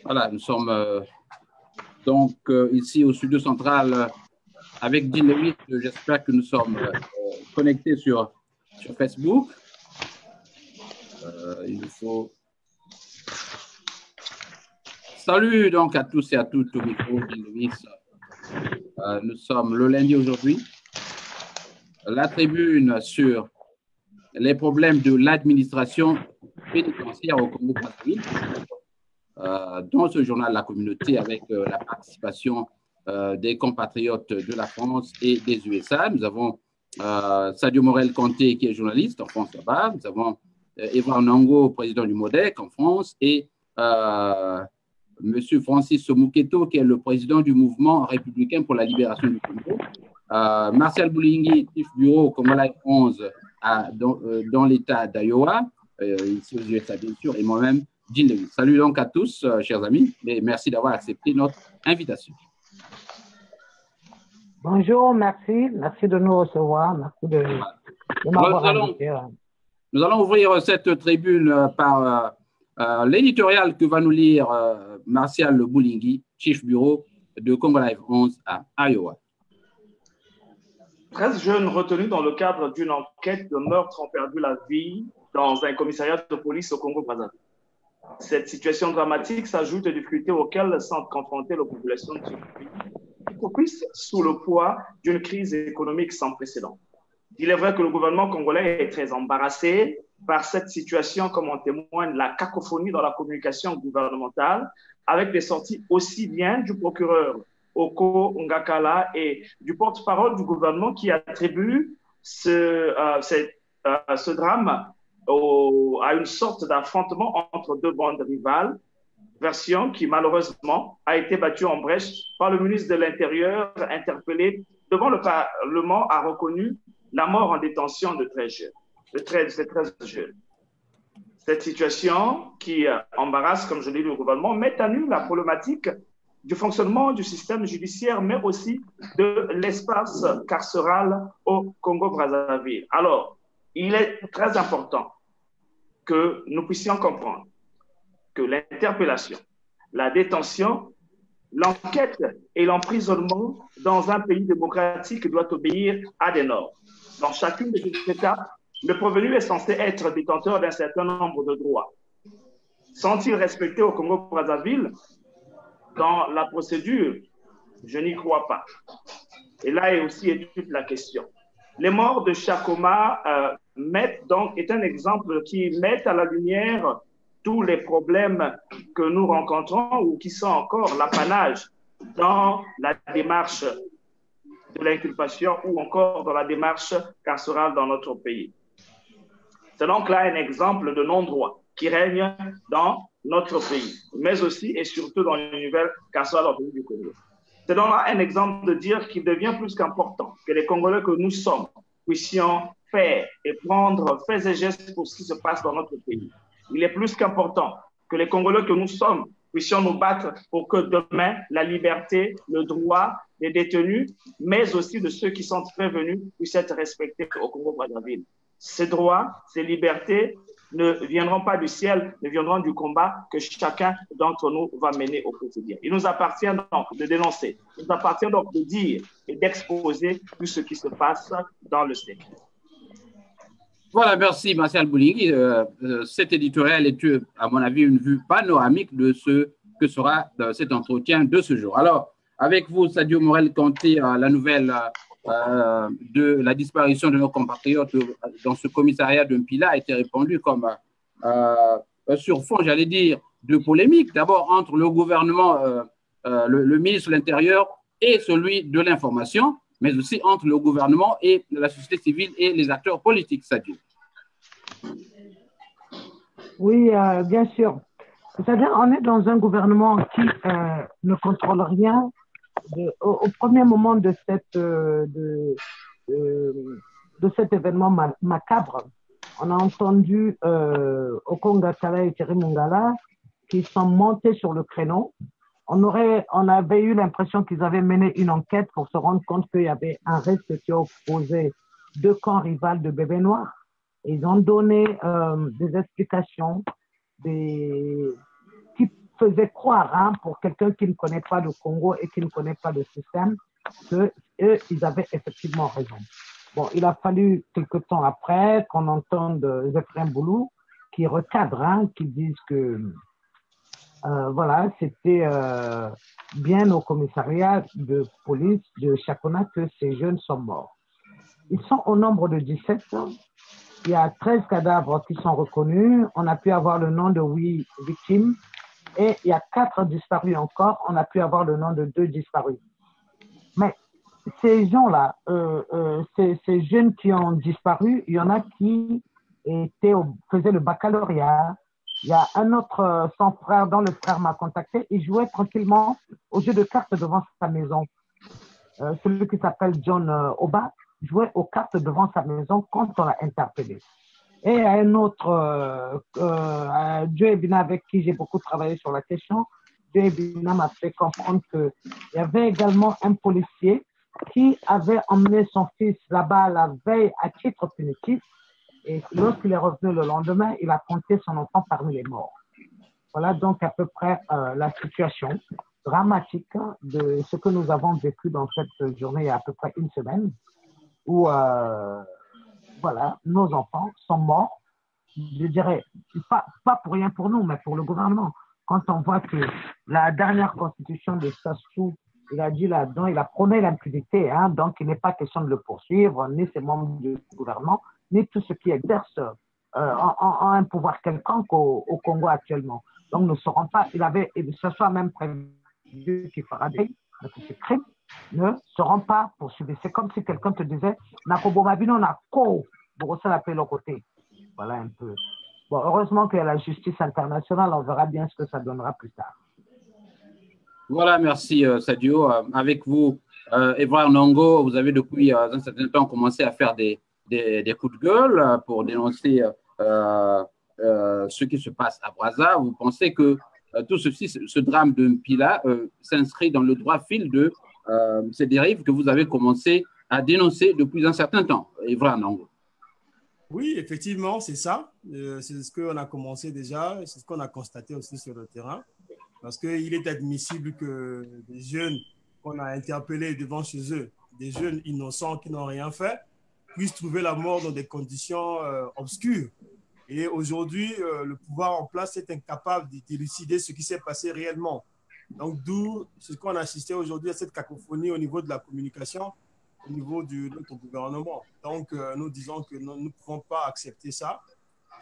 Voilà, nous sommes donc ici au studio central avec Dean Lewis. J'espère que nous sommes connectés sur Facebook. Il faut... Salut donc à tous et à toutes au micro, Dean Lewis. Nous sommes le lundi aujourd'hui. La tribune sur les problèmes de l'administration pénitentiaire au Congo-Brazzaville. Dans ce journal La Communauté avec la participation des compatriotes de la France et des USA. Nous avons Sadio Morel-Conté qui est journaliste en France là-bas. Nous avons Édouard Nango, président du MODEC en France, et Monsieur Francis Somuketo qui est le président du mouvement républicain pour la libération du Congo. Martial Boulingui, chef bureau Congo Live 11 dans l'État d'Iowa, ici aux USA bien sûr, et moi-même, Dean Lewis. Salut donc à tous, chers amis, et merci d'avoir accepté notre invitation. Bonjour, merci de nous recevoir, merci de m'avoir invité. Nous allons ouvrir cette tribune par l'éditorial que va nous lire Martial Boulingui, chef bureau de Congo Live 11 à Iowa. 13 jeunes retenus dans le cadre d'une enquête de meurtre ont perdu la vie dans un commissariat de police au Congo-Brazzaville. Cette situation dramatique s'ajoute aux difficultés auxquelles sont confrontées les populations du pays, qui propulsent sous le poids d'une crise économique sans précédent. Il est vrai que le gouvernement congolais est très embarrassé par cette situation, comme en témoigne la cacophonie dans la communication gouvernementale, avec des sorties aussi bien du procureur Oko Ngakala et du porte-parole du gouvernement qui attribue ce drame à une sorte d'affrontement entre deux bandes rivales, version qui malheureusement a été battue en brèche par le ministre de l'Intérieur interpellé devant le Parlement, a reconnu la mort en détention de 13 jeunes. Cette situation qui embarrasse, comme je l'ai dit, le gouvernement, met à nu la problématique du fonctionnement du système judiciaire, mais aussi de l'espace carcéral au Congo-Brazzaville. Alors, il est très important que nous puissions comprendre que l'interpellation, la détention, l'enquête et l'emprisonnement dans un pays démocratique doivent obéir à des normes. Dans chacune de ces étapes, le prévenu est censé être détenteur d'un certain nombre de droits. Sont-ils respectés au Congo-Brazzaville dans la procédure? Je n'y crois pas. Et là est aussi toute la question. Les morts de Chakoma est un exemple qui met à la lumière tous les problèmes que nous rencontrons ou qui sont encore l'apanage dans la démarche de l'inculpation ou encore dans la démarche carcérale dans notre pays. C'est donc là un exemple de non-droit qui règne dans notre pays, mais aussi et surtout dans l'univers carcéral au pays du Congo. C'est donc là un exemple de dire qu'il devient plus qu'important que les Congolais que nous sommes puissions faire et prendre faits et gestes pour ce qui se passe dans notre pays. Il est plus qu'important que les Congolais que nous sommes puissions nous battre pour que demain, la liberté, le droit des détenus, mais aussi de ceux qui sont prévenus, puissent être respectés au Congo-Brazzaville. Ces droits, ces libertés ne viendront pas du ciel, mais viendront du combat que chacun d'entre nous va mener au quotidien. Il nous appartient donc de dénoncer, il nous appartient donc de dire et d'exposer tout ce qui se passe dans le secret. Voilà, merci Martial Boulingui. Cet éditorial est, à mon avis, une vue panoramique de ce que sera cet entretien de ce jour. Alors, avec vous, Sadio Morel-Conté, la nouvelle de la disparition de nos compatriotes dans ce commissariat de Mpila a été répandue comme sur fond, j'allais dire, de polémique. D'abord, entre le gouvernement, le ministre de l'Intérieur et celui de l'Information, mais aussi entre le gouvernement et la société civile et les acteurs politiques, Sadio. Oui, bien sûr. C'est-à-dire on est dans un gouvernement qui ne contrôle rien. Au premier moment de cet événement macabre, on a entendu Oko Ngakala et Thierry Mongala qui sont montés sur le créneau. On avait eu l'impression qu'ils avaient mené une enquête pour se rendre compte qu'il y avait un risque qui opposait deux camps rivales de bébés noirs. Ils ont donné des explications, qui faisait croire, hein, pour quelqu'un qui ne connaît pas le Congo et qui ne connaît pas le système, qu'eux, ils avaient effectivement raison. Bon, il a fallu quelque temps après qu'on entende Zéphirin Boulou qui recadre, hein, qui disent que voilà, c'était bien au commissariat de police de Chakona que ces jeunes sont morts. Ils sont au nombre de 17. Il y a 13 cadavres qui sont reconnus. On a pu avoir le nom de 8 victimes. Et il y a 4 disparus encore. On a pu avoir le nom de 2 disparus. Mais ces gens-là, ces jeunes qui ont disparu, il y en a qui faisaient le baccalauréat. Il y a un autre, son frère, dont le frère m'a contacté. Il jouait tranquillement au jeu de cartes devant sa maison. Celui qui s'appelle John Oba jouait aux cartes devant sa maison quand on l'a interpellé. Et un autre, Joe Ebina, avec qui j'ai beaucoup travaillé sur la question, Joe Ebina m'a fait comprendre qu'il y avait également un policier qui avait emmené son fils là-bas la veille à titre punitif. Et lorsqu'il est revenu le lendemain, il a compté son enfant parmi les morts. Voilà donc à peu près la situation dramatique de ce que nous avons vécu dans cette journée il y a à peu près une semaine, où voilà, nos enfants sont morts. Je dirais, pas pour rien pour nous, mais pour le gouvernement. Quand on voit que la dernière constitution de Sassou, il a dit là-dedans, il a prôné l'impunité, hein, donc il n'est pas question de le poursuivre, ni ses membres du gouvernement, ni tous ceux qui exercent en un pouvoir quelconque au Congo actuellement. Donc nous ne saurons pas, Sassou a même prévu qu'il fera des ces crimes ne seront pas poursuivis. C'est comme si quelqu'un te disait, Nakobomabino Nako, pour ça l'appeler l'autre côté. Voilà un peu. Bon, heureusement qu'il y a la justice internationale, on verra bien ce que ça donnera plus tard. Voilà, merci Sadio. Avec vous, Évrard Nongo, vous avez depuis un certain temps commencé à faire des coups de gueule pour dénoncer ce qui se passe à Brazza. Vous pensez que tout ceci, ce drame de Mpila, s'inscrit dans le droit fil de ces dérives que vous avez commencé à dénoncer depuis un certain temps, Évrard Nongo? Oui, effectivement, c'est ça. C'est ce qu'on a commencé déjà, c'est ce qu'on a constaté aussi sur le terrain. Parce qu'il est admissible que des jeunes qu'on a interpellés devant chez eux, des jeunes innocents qui n'ont rien fait, puissent trouver la mort dans des conditions obscures. Et aujourd'hui, le pouvoir en place est incapable d'élucider ce qui s'est passé réellement. Donc, d'où ce qu'on a assisté aujourd'hui à cette cacophonie au niveau de la communication, au niveau de notre gouvernement. Donc, nous disons que nous ne pouvons pas accepter ça,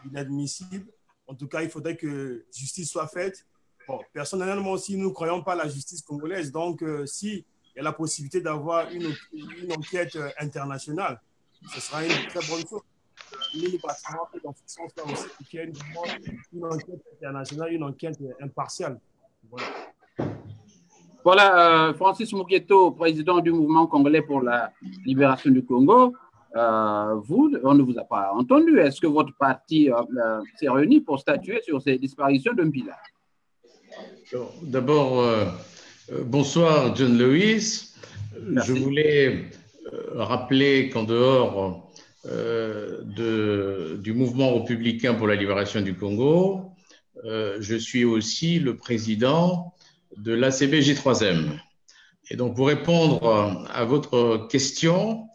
inadmissible. En tout cas, il faudrait que justice soit faite. Bon, personnellement aussi, nous ne croyons pas à la justice congolaise. Donc, s'il y a la possibilité d'avoir une enquête internationale, ce sera une très bonne chose. Nous partons dans ce sens-là aussi, qu'il y ait une enquête internationale, une enquête impartiale. Voilà. Voilà, Francis Mugueto, président du mouvement congolais pour la libération du Congo. Vous, on ne vous a pas entendu. Est-ce que votre parti s'est réuni pour statuer sur ces disparitions de Mpila? D'abord, bonsoir John Lewis. Merci. Je voulais rappeler qu'en dehors du mouvement républicain pour la libération du Congo, je suis aussi le président de l'ACBJ3M. Et donc, pour répondre à votre question,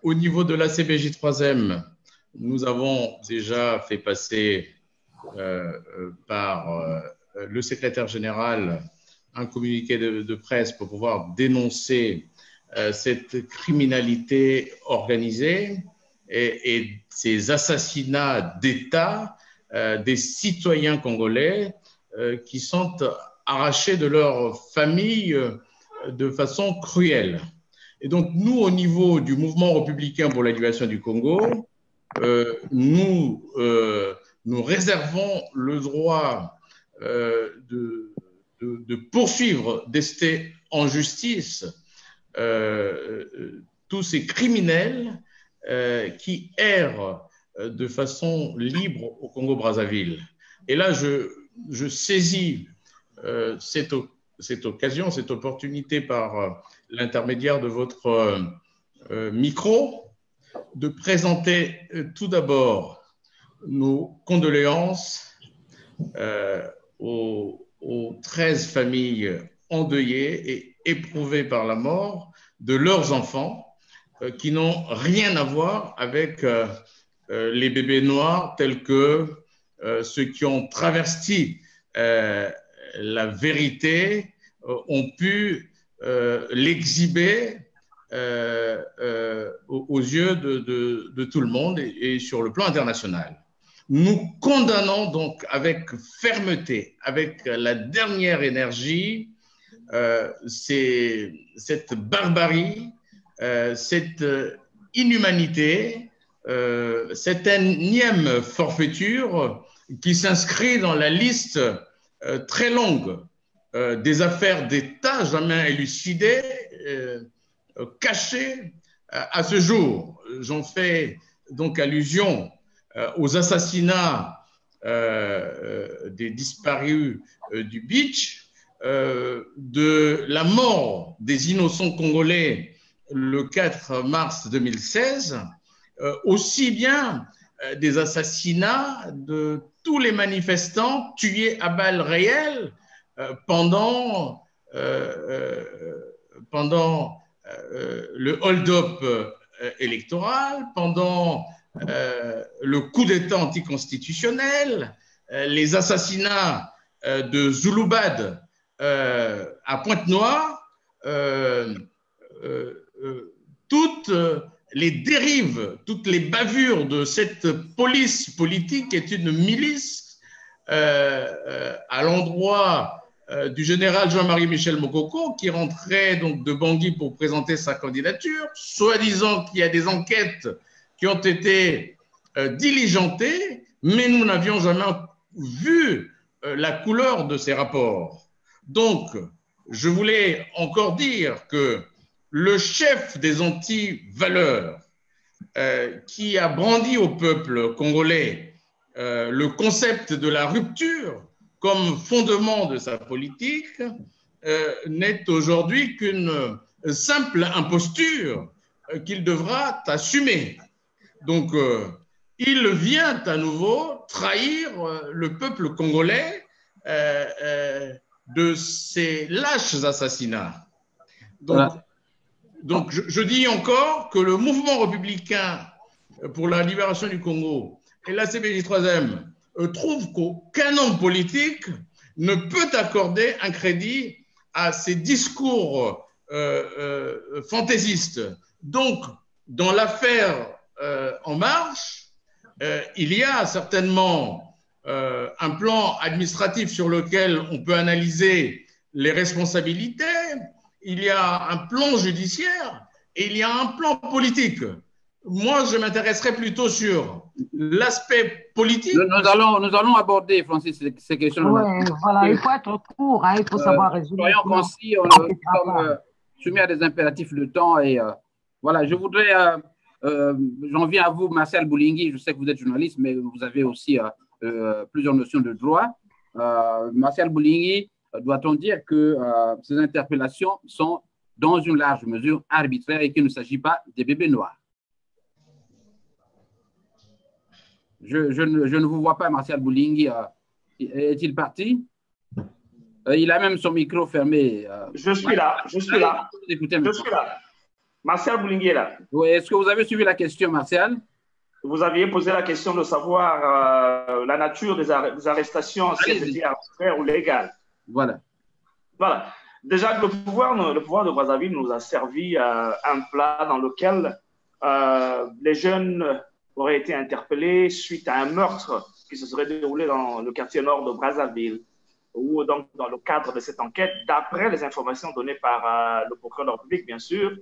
au niveau de l'ACBJ3M, nous avons déjà fait passer par le secrétaire général un communiqué de presse pour pouvoir dénoncer cette criminalité organisée et ces assassinats d'État des citoyens congolais qui sont arrachés de leur famille de façon cruelle. Et donc, nous, au niveau du mouvement républicain pour la libération du Congo, nous réservons le droit de poursuivre, d'ester en justice tous ces criminels qui errent de façon libre au Congo-Brazzaville. Et là, je saisis cette occasion, cette opportunité par l'intermédiaire de votre micro, de présenter tout d'abord nos condoléances aux 13 familles endeuillées et éprouvées par la mort de leurs enfants qui n'ont rien à voir avec les bébés noirs tels que ceux qui ont travesti la vérité ont pu l'exhiber aux yeux de tout le monde et sur le plan international. Nous condamnons donc avec fermeté, avec la dernière énergie, cette barbarie, cette inhumanité, cette énième forfaiture qui s'inscrit dans la liste très longue des affaires d'État jamais élucidées, cachées à ce jour. J'en fais donc allusion aux assassinats des disparus du Beach, de la mort des innocents congolais le 4 mars 2016, aussi bien des assassinats de tous les manifestants tués à balles réelles pendant le hold-up électoral, pendant le coup d'État anticonstitutionnel, les assassinats de Zouloubad à Pointe-Noire, toutes les dérives, toutes les bavures de cette police politique est une milice à l'endroit du général Jean-Marie Michel Mokoko qui rentrait donc de Bangui pour présenter sa candidature, soi-disant qu'il y a des enquêtes qui ont été diligentées, mais nous n'avions jamais vu la couleur de ces rapports. Donc, je voulais encore dire que le chef des anti-valeurs qui a brandi au peuple congolais le concept de la rupture comme fondement de sa politique n'est aujourd'hui qu'une simple imposture qu'il devra assumer. Donc, il vient à nouveau trahir le peuple congolais de ces lâches assassinats. Donc je dis encore que le mouvement républicain pour la libération du Congo et la CPJ3M trouvent qu'aucun homme politique ne peut accorder un crédit à ces discours fantaisistes. Donc, dans l'affaire En Marche, il y a certainement un plan administratif sur lequel on peut analyser les responsabilités, il y a un plan judiciaire et il y a un plan politique. Moi, je m'intéresserai plutôt sur l'aspect politique. Nous allons aborder, Francis, ces questions-là. Oui, voilà, il faut être court, hein, il faut savoir résumer. Soyons concis, nous sommes soumis à des impératifs de temps. Et voilà, je voudrais, j'en viens à vous, Martial Boulingui, je sais que vous êtes journaliste, mais vous avez aussi plusieurs notions de droit. Martial Boulingui, doit-on dire que ces interpellations sont dans une large mesure arbitraires et qu'il ne s'agit pas des bébés noirs? Je ne vous vois pas, Martial Boulingui. Est-il parti? Il a même son micro fermé. Je suis là. Martial Boulingui est là. Oui, est-ce que vous avez suivi la question, Martial? Vous aviez posé la question de savoir la nature des arrestations, si elles étaient arbitraires ou légales. Voilà. Déjà, le pouvoir de Brazzaville nous a servi un plat dans lequel les jeunes auraient été interpellés suite à un meurtre qui se serait déroulé dans le quartier nord de Brazzaville, ou donc dans le cadre de cette enquête, d'après les informations données par le procureur de la République, bien sûr.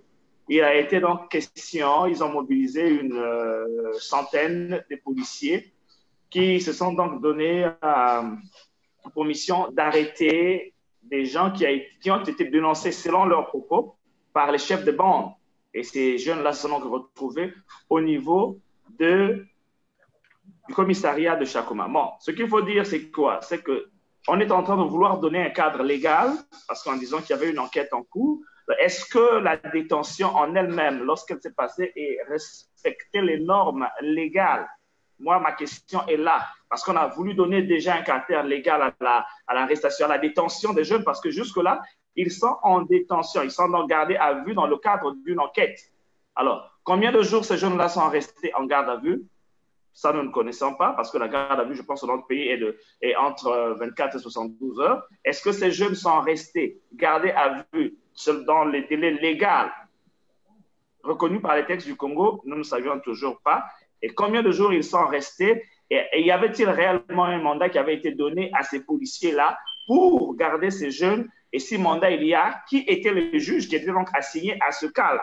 Il a été donc question, ils ont mobilisé une centaine de policiers qui se sont donc donnés pour mission d'arrêter des gens qui ont été dénoncés selon leurs propos par les chefs de bande. Et ces jeunes-là se sont retrouvés au niveau du commissariat de Chakoma. Bon, ce qu'il faut dire, c'est quoi? C'est qu'on est en train de vouloir donner un cadre légal, parce qu'en disant qu'il y avait une enquête en cours, est-ce que la détention en elle-même, lorsqu'elle s'est passée, et respectait les normes légales? Moi, ma question est là, parce qu'on a voulu donner déjà un caractère légal à l'arrestation, à la détention des jeunes, parce que jusque-là, ils sont en détention, ils sont donc gardés à vue dans le cadre d'une enquête. Alors, combien de jours ces jeunes-là sont restés en garde à vue? Ça, nous ne connaissons pas, parce que la garde à vue, je pense, dans notre pays est entre 24 et 72 heures. Est-ce que ces jeunes sont restés gardés à vue dans les délais légaux reconnus par les textes du Congo? Nous ne savions toujours pas. Et combien de jours ils sont restés? Et y avait-il réellement un mandat qui avait été donné à ces policiers-là pour garder ces jeunes? Et si mandat il y a, qui était le juge qui était donc assigné à ce cas-là?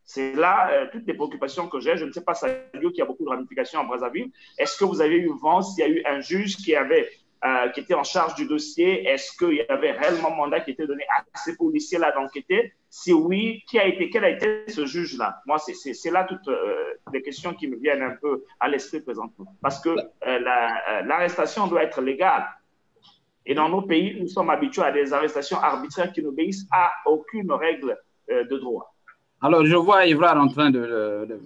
C'est là toutes les préoccupations que j'ai. Je ne sais pas, Sadio, qui a beaucoup de ramifications en Brazzaville. Est-ce que vous avez eu vent s'il y a eu un juge qui était en charge du dossier? Est-ce qu'il y avait réellement mandat qui était donné à ces policiers-là d'enquêter? Si oui, quel a été ce juge-là? Moi, c'est là toutes les questions qui me viennent un peu à l'esprit présentement. Parce que l'arrestation doit être légale. Et dans nos pays, nous sommes habitués à des arrestations arbitraires qui n'obéissent à aucune règle de droit. Alors, je vois Évrard en train d'être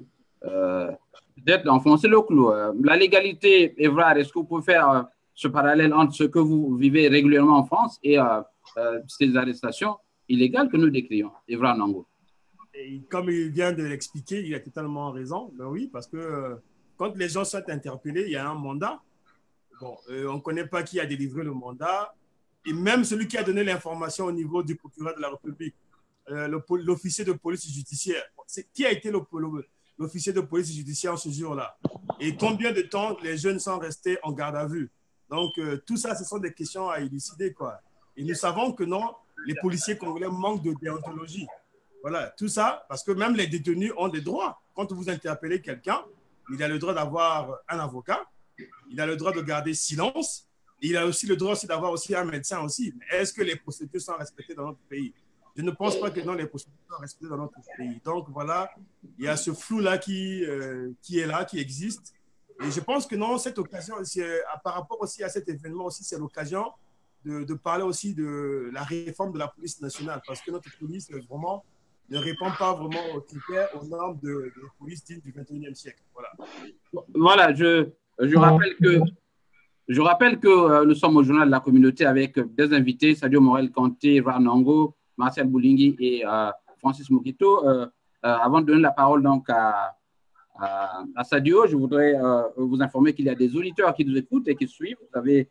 enfoncé le clou. La légalité, Évrard, est-ce que vous pouvez faire ce parallèle entre ce que vous vivez régulièrement en France et ces arrestations illégales que nous décrions? Évrard Nango. Et comme il vient de l'expliquer, il a totalement raison. Ben oui, parce que quand les gens sont interpellés, il y a un mandat. Bon, on ne connaît pas qui a délivré le mandat. Et même celui qui a donné l'information au niveau du procureur de la République, l'officier de police judiciaire. Qui a été l'officier de police judiciaire ce jour-là? Et combien de temps les jeunes sont restés en garde à vue? Donc, tout ça, ce sont des questions à élucider, quoi. Et nous savons que non, les policiers congolais manquent de déontologie. Voilà, tout ça, parce que même les détenus ont des droits. Quand vous interpellez quelqu'un, il a le droit d'avoir un avocat, il a le droit de garder silence, et il a aussi le droit d'avoir aussi un médecin aussi. Est-ce que les procédures sont respectées dans notre pays? Je ne pense pas que non, les procédures sont respectées dans notre pays. Donc voilà, il y a ce flou-là qui est là, qui existe. Et je pense que non, cette occasion, par rapport aussi à cet événement aussi, c'est l'occasion de parler aussi de la réforme de la police nationale, parce que notre police vraiment ne répond pas vraiment aux critères, aux normes de police digne du 21e siècle. Voilà. Voilà, je rappelle que nous sommes au journal de la communauté avec des invités, Sadio Morel Kanté, Évrard Nango, Martial Boulingui et Francis Mokito. Avant de donner la parole donc à Sadio, je voudrais vous informer qu'il y a des auditeurs qui nous écoutent et qui suivent. Vous avez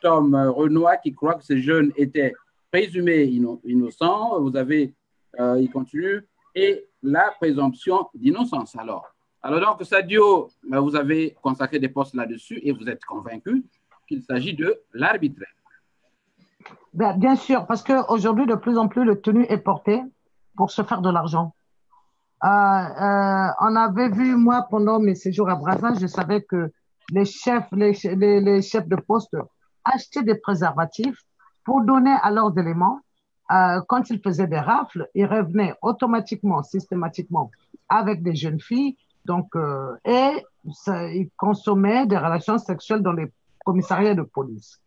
Tom Renoir qui croit que ces jeunes étaient présumés innocents. Vous avez, il continue, et la présomption d'innocence. Alors donc, Sadio, vous avez consacré des postes là-dessus et vous êtes convaincu qu'il s'agit de l'arbitraire. Bien sûr, parce qu'aujourd'hui, de plus en plus, le tenue est porté pour se faire de l'argent. On avait vu, moi, pendant mes séjours à Brazzaville, je savais que les chefs de poste achetaient des préservatifs pour donner à leurs éléments. Quand ils faisaient des rafles, ils revenaient automatiquement, systématiquement, avec des jeunes filles. Donc, ils consommaient des relations sexuelles dans les commissariats de police.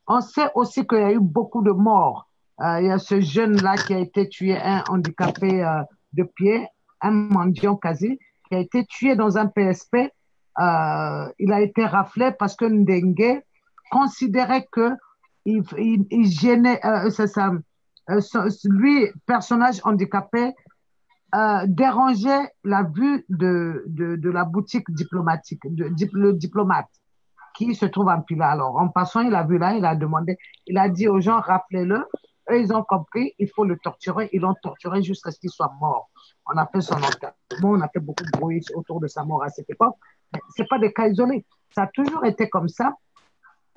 On sait aussi qu'il y a eu beaucoup de morts. Il y a ce jeune-là qui a été tué, un handicapé de pied, un mendiant quasi, qui a été tué dans un PSP. Il a été raflé parce que Ndengue considérait qu'il gênait, lui, personnage handicapé, dérangeait la vue de la boutique diplomatique, le diplomate qui se trouve en Pila. Alors, en passant, il a vu là, il a demandé, il a dit aux gens, rappelez-le. Eux, ils ont compris, il faut le torturer. Ils l'ont torturé jusqu'à ce qu'il soit mort. On a fait son enterrement, on a fait beaucoup de bruit autour de sa mort à cette époque. Mais ce n'est pas des cas isolés. Ça a toujours été comme ça.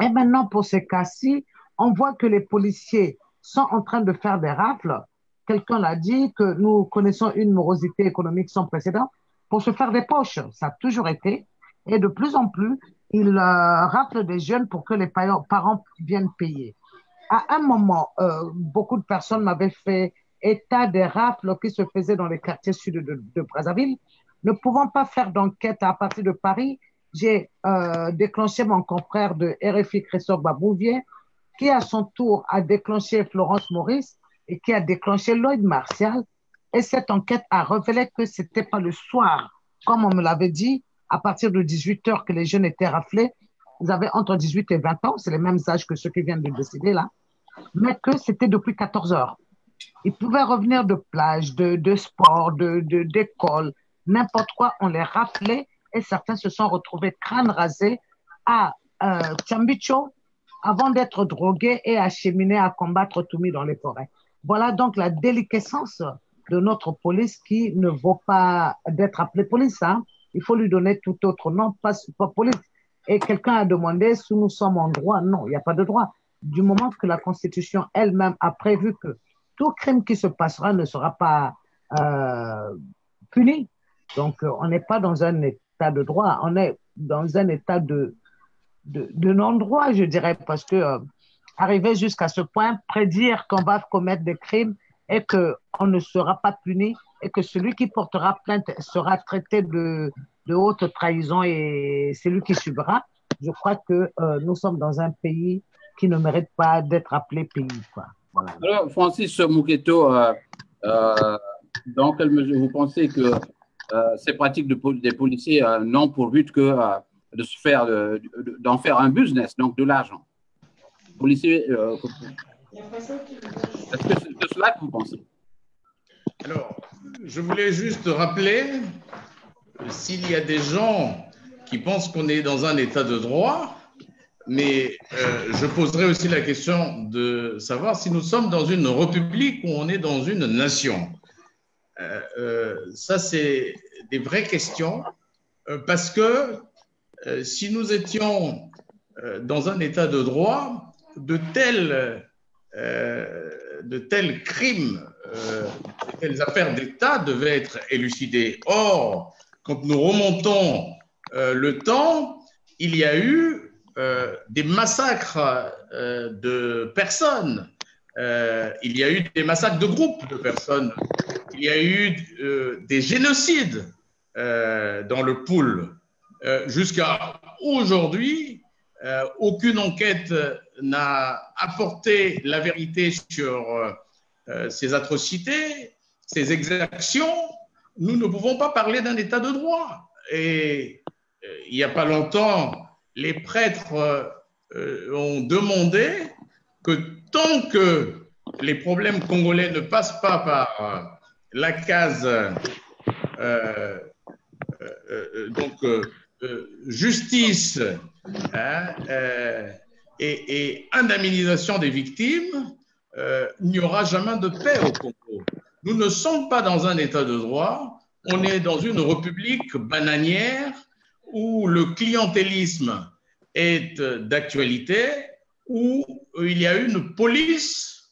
Et maintenant, pour ces cas-ci, on voit que les policiers sont en train de faire des rafles. Quelqu'un l'a dit, que nous connaissons une morosité économique sans précédent pour se faire des poches. Ça a toujours été. Et de plus en plus, ils raflent des jeunes pour que les parents viennent payer. À un moment, beaucoup de personnes m'avaient fait état des rafles qui se faisaient dans les quartiers sud de Brazzaville. Ne pouvant pas faire d'enquête à partir de Paris, j'ai déclenché mon confrère de RFI, Christophe Babouvier, qui à son tour a déclenché Florence Maurice et qui a déclenché Lloyd Martial. Et cette enquête a révélé que ce n'était pas le soir, comme on me l'avait dit, à partir de 18 heures que les jeunes étaient raflés. Ils avaient entre 18 et 20 ans, c'est les mêmes âges que ceux qui viennent de décider là, mais que c'était depuis 14 heures. Ils pouvaient revenir de plage, de sport, d'école, n'importe quoi, on les rappelait et certains se sont retrouvés crâne rasé à Tchambicho avant d'être drogués et acheminés à combattre Toumi dans les forêts. Voilà donc la déliquescence de notre police qui ne vaut pas d'être appelée police. Hein. Il faut lui donner tout autre nom, pas police. Et quelqu'un a demandé si nous sommes en droit. Non, il n'y a pas de droit. Du moment que la Constitution elle-même a prévu que tout crime qui se passera ne sera pas puni. Donc, on n'est pas dans un état de droit, on est dans un état de non-droit, je dirais, parce que arriver jusqu'à ce point, prédire qu'on va commettre des crimes et qu'on ne sera pas puni et que celui qui portera plainte sera traité de haute trahison et c'est lui qui subira, je crois que nous sommes dans un pays qui ne mérite pas d'être appelé pays, quoi. Voilà. Alors, Francis Mouketo, dans quelle mesure vous pensez que ces pratiques des policiers n'ont pour but que d'en faire un business, donc de l'argent? Policiers, est-ce que c'est de cela que vous pensez? Alors, je voulais juste rappeler, s'il y a des gens qui pensent qu'on est dans un état de droit, mais je poserai aussi la question de savoir si nous sommes dans une république ou on est dans une nation. Ça, c'est des vraies questions, parce que si nous étions dans un état de droit, de tels crimes, de telles affaires d'État devaient être élucidées. Or, quand nous remontons le temps, il y a eu des massacres de personnes, il y a eu des massacres de groupes de personnes, il y a eu des génocides dans le pool. Jusqu'à aujourd'hui, aucune enquête n'a apporté la vérité sur ces atrocités, ces exactions. Nous ne pouvons pas parler d'un état de droit. Et il n'y a pas longtemps, les prêtres ont demandé que tant que les problèmes congolais ne passent pas par la case justice et indemnisation des victimes, il n'y aura jamais de paix au Congo. Nous ne sommes pas dans un état de droit, on est dans une république bananière où le clientélisme est d'actualité, où il y a une police,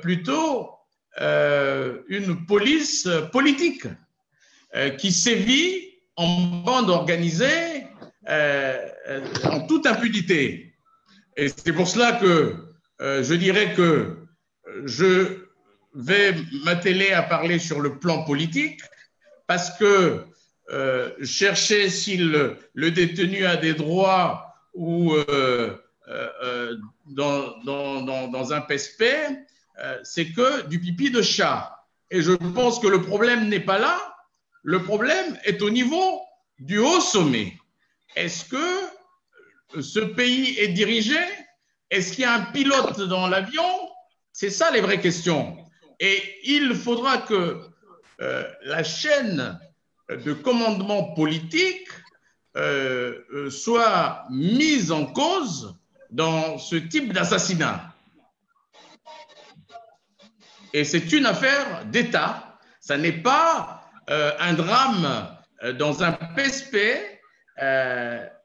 plutôt une police politique qui sévit en bande organisée, en toute impunité. Et c'est pour cela que je dirais que je vais m'atteler à parler sur le plan politique, parce que chercher si le détenu a des droits ou dans un PSP, c'est que du pipi de chat. Et je pense que le problème n'est pas là, le problème est au niveau du haut sommet. Est-ce que ce pays est dirigé? Est-ce qu'il y a un pilote dans l'avion? C'est ça les vraies questions. Et il faudra que la chaîne de commandement politique soit mise en cause dans ce type d'assassinat. Et c'est une affaire d'État. Ça n'est pas un drame dans un PSP.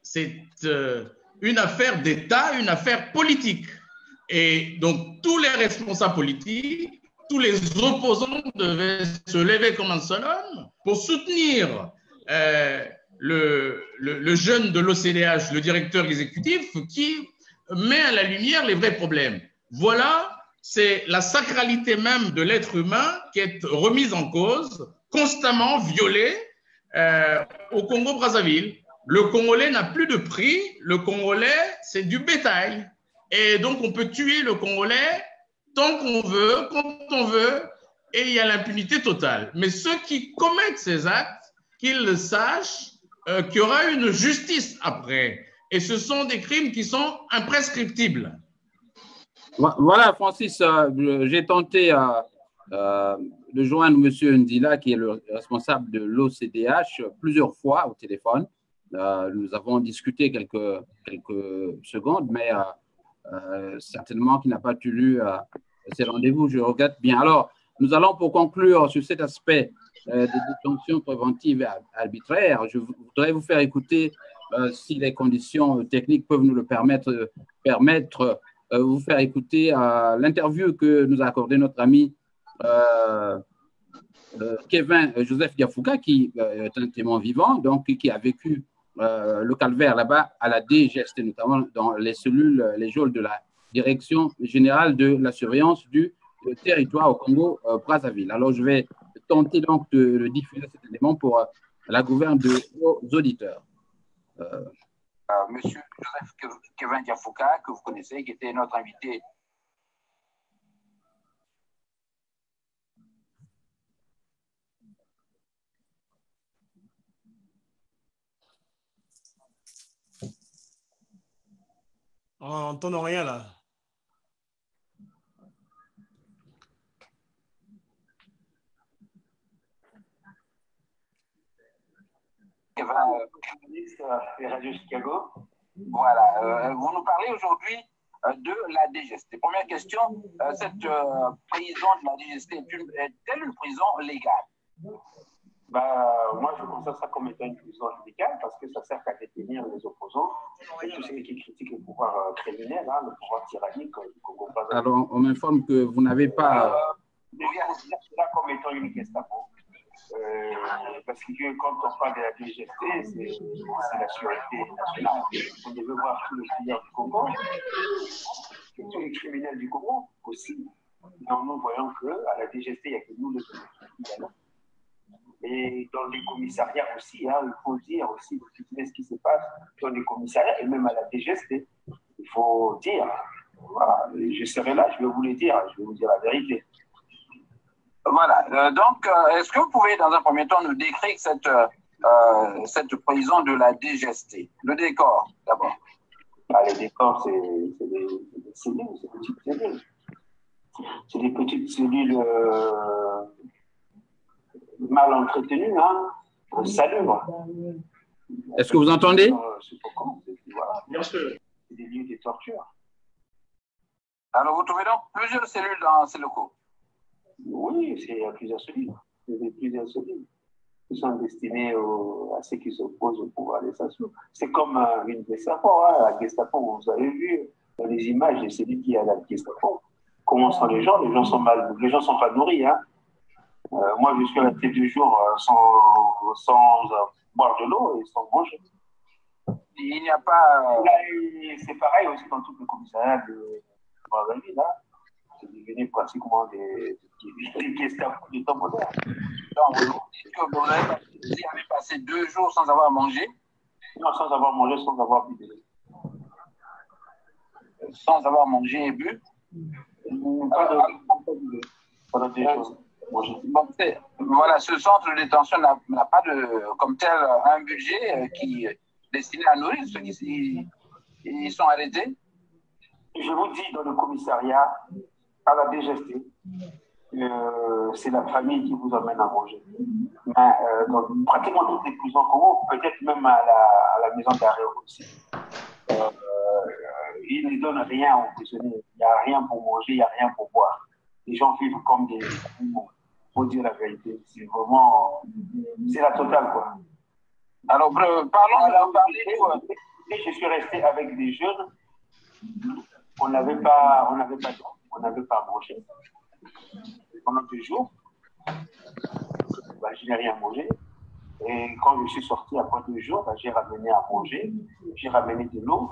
C'est une affaire d'État, une affaire politique. Et donc, tous les responsables politiques, tous les opposants devaient se lever comme un seul homme pour soutenir le jeune de l'OCDH, le directeur exécutif, qui met à la lumière les vrais problèmes. Voilà, c'est la sacralité même de l'être humain qui est remise en cause, constamment violée au Congo-Brazzaville. Le Congolais n'a plus de prix, le Congolais, c'est du bétail. Et donc, on peut tuer le Congolais tant qu'on veut, quand on veut, et il y a l'impunité totale. Mais ceux qui commettent ces actes, qu'ils le sachent, qu'il y aura une justice après. Et ce sont des crimes qui sont imprescriptibles. Voilà, Francis, j'ai tenté de joindre M. Ndila, qui est le responsable de l'OCDH, plusieurs fois au téléphone. Nous avons discuté quelques secondes, mais certainement qu'il n'a pas tenu ces rendez-vous. Je regrette bien. Alors, nous allons, pour conclure sur cet aspect des détentions préventives et arbitraires, je voudrais vous faire écouter, si les conditions techniques peuvent nous le permettre, vous faire écouter l'interview que nous a accordé notre ami Kevin Joseph Diafouka, qui est un témoin vivant, donc qui a vécu le calvaire là-bas à la DGST, notamment dans les cellules, les geôles de la Direction générale de la surveillance du territoire au Congo-Brazzaville. Alors, je vais tenter donc de diffuser cet élément pour la gouverne de nos auditeurs. Monsieur Joseph Kevin Diafouka, que vous connaissez, qui était notre invité. On n'entend rien là. Kevin, Radio Chicago. Voilà. Vous nous parlez aujourd'hui de la DGST. Première question, cette prison de la DGST est-elle une prison légale? Moi, je considère ça comme étant une prison illégale parce que ça sert à détenir les opposants et tous ceux qui critiquent le pouvoir criminel, le pouvoir tyrannique du Congo. Alors, on m'informe que vous n'avez pas... Je considère cela comme étant une Gestapo. Parce que quand on parle de la DGST, c'est la sûreté nationale. On devait voir tous les filières du Congo, tous les criminels du Congo aussi. Donc, nous voyons qu'à la DGST, il n'y a que nous, les criminels. Et dans les commissariats aussi, il faut dire aussi ce qui se passe dans les commissariats et même à la DGST. Il faut dire, voilà, je serai là, je vais vous le dire, je vais vous dire la vérité. Voilà, donc est-ce que vous pouvez dans un premier temps nous décrire cette prison de la DGST, le décor d'abord? Le décor, c'est des cellules, c'est des petites cellules. C'est des petites cellules mal entretenues, insalubres. Est-ce que vous entendez? Bien sûr. C'est des lieux de torture. Alors vous trouvez donc plusieurs cellules dans ces locaux? Oui, il y a plusieurs cellules. Il y a plusieurs cellules qui sont destinées à ceux qui s'opposent au pouvoir des Sassou. C'est comme une Gestapo. La Gestapo, vous avez vu dans les images de celui qui est à la Gestapo. Comment sont les gens? Les gens sont pas nourris. Moi, je suis resté 2 jours sans boire de l'eau et sans manger. Il n'y a pas... C'est pareil aussi dans tous les commissariats de Brazzaville. C'est devenu pratiquement des Gestapo du temps moderne. Donc, vous dites que vous avez passé 2 jours sans avoir mangé? Non, sans avoir mangé, sans avoir bu. Sans avoir mangé et bu? Pendant 2 jours. Voilà, ce centre de détention n'a pas comme tel un budget qui est destiné à nourrir ceux qui sont arrêtés? Je vous dis, dans le commissariat, à la DGST, c'est la famille qui vous emmène à manger. Mais dans pratiquement toutes les prisons Congo, peut-être même à la maison d'arrêt aussi, ils ne donnent rien aux prisonniers. Il n'y a rien pour manger, il n'y a rien pour boire. Les gens vivent comme des animaux, pour dire la vérité. C'est vraiment... C'est la totale, quoi. Alors, parlez-nous. Et je suis resté avec des jeunes. On n'avait pas d'eau, on n'avait pas mangé. Pendant 2 jours, je n'ai rien mangé. Et quand je suis sorti après 2 jours, j'ai ramené à manger, j'ai ramené de l'eau.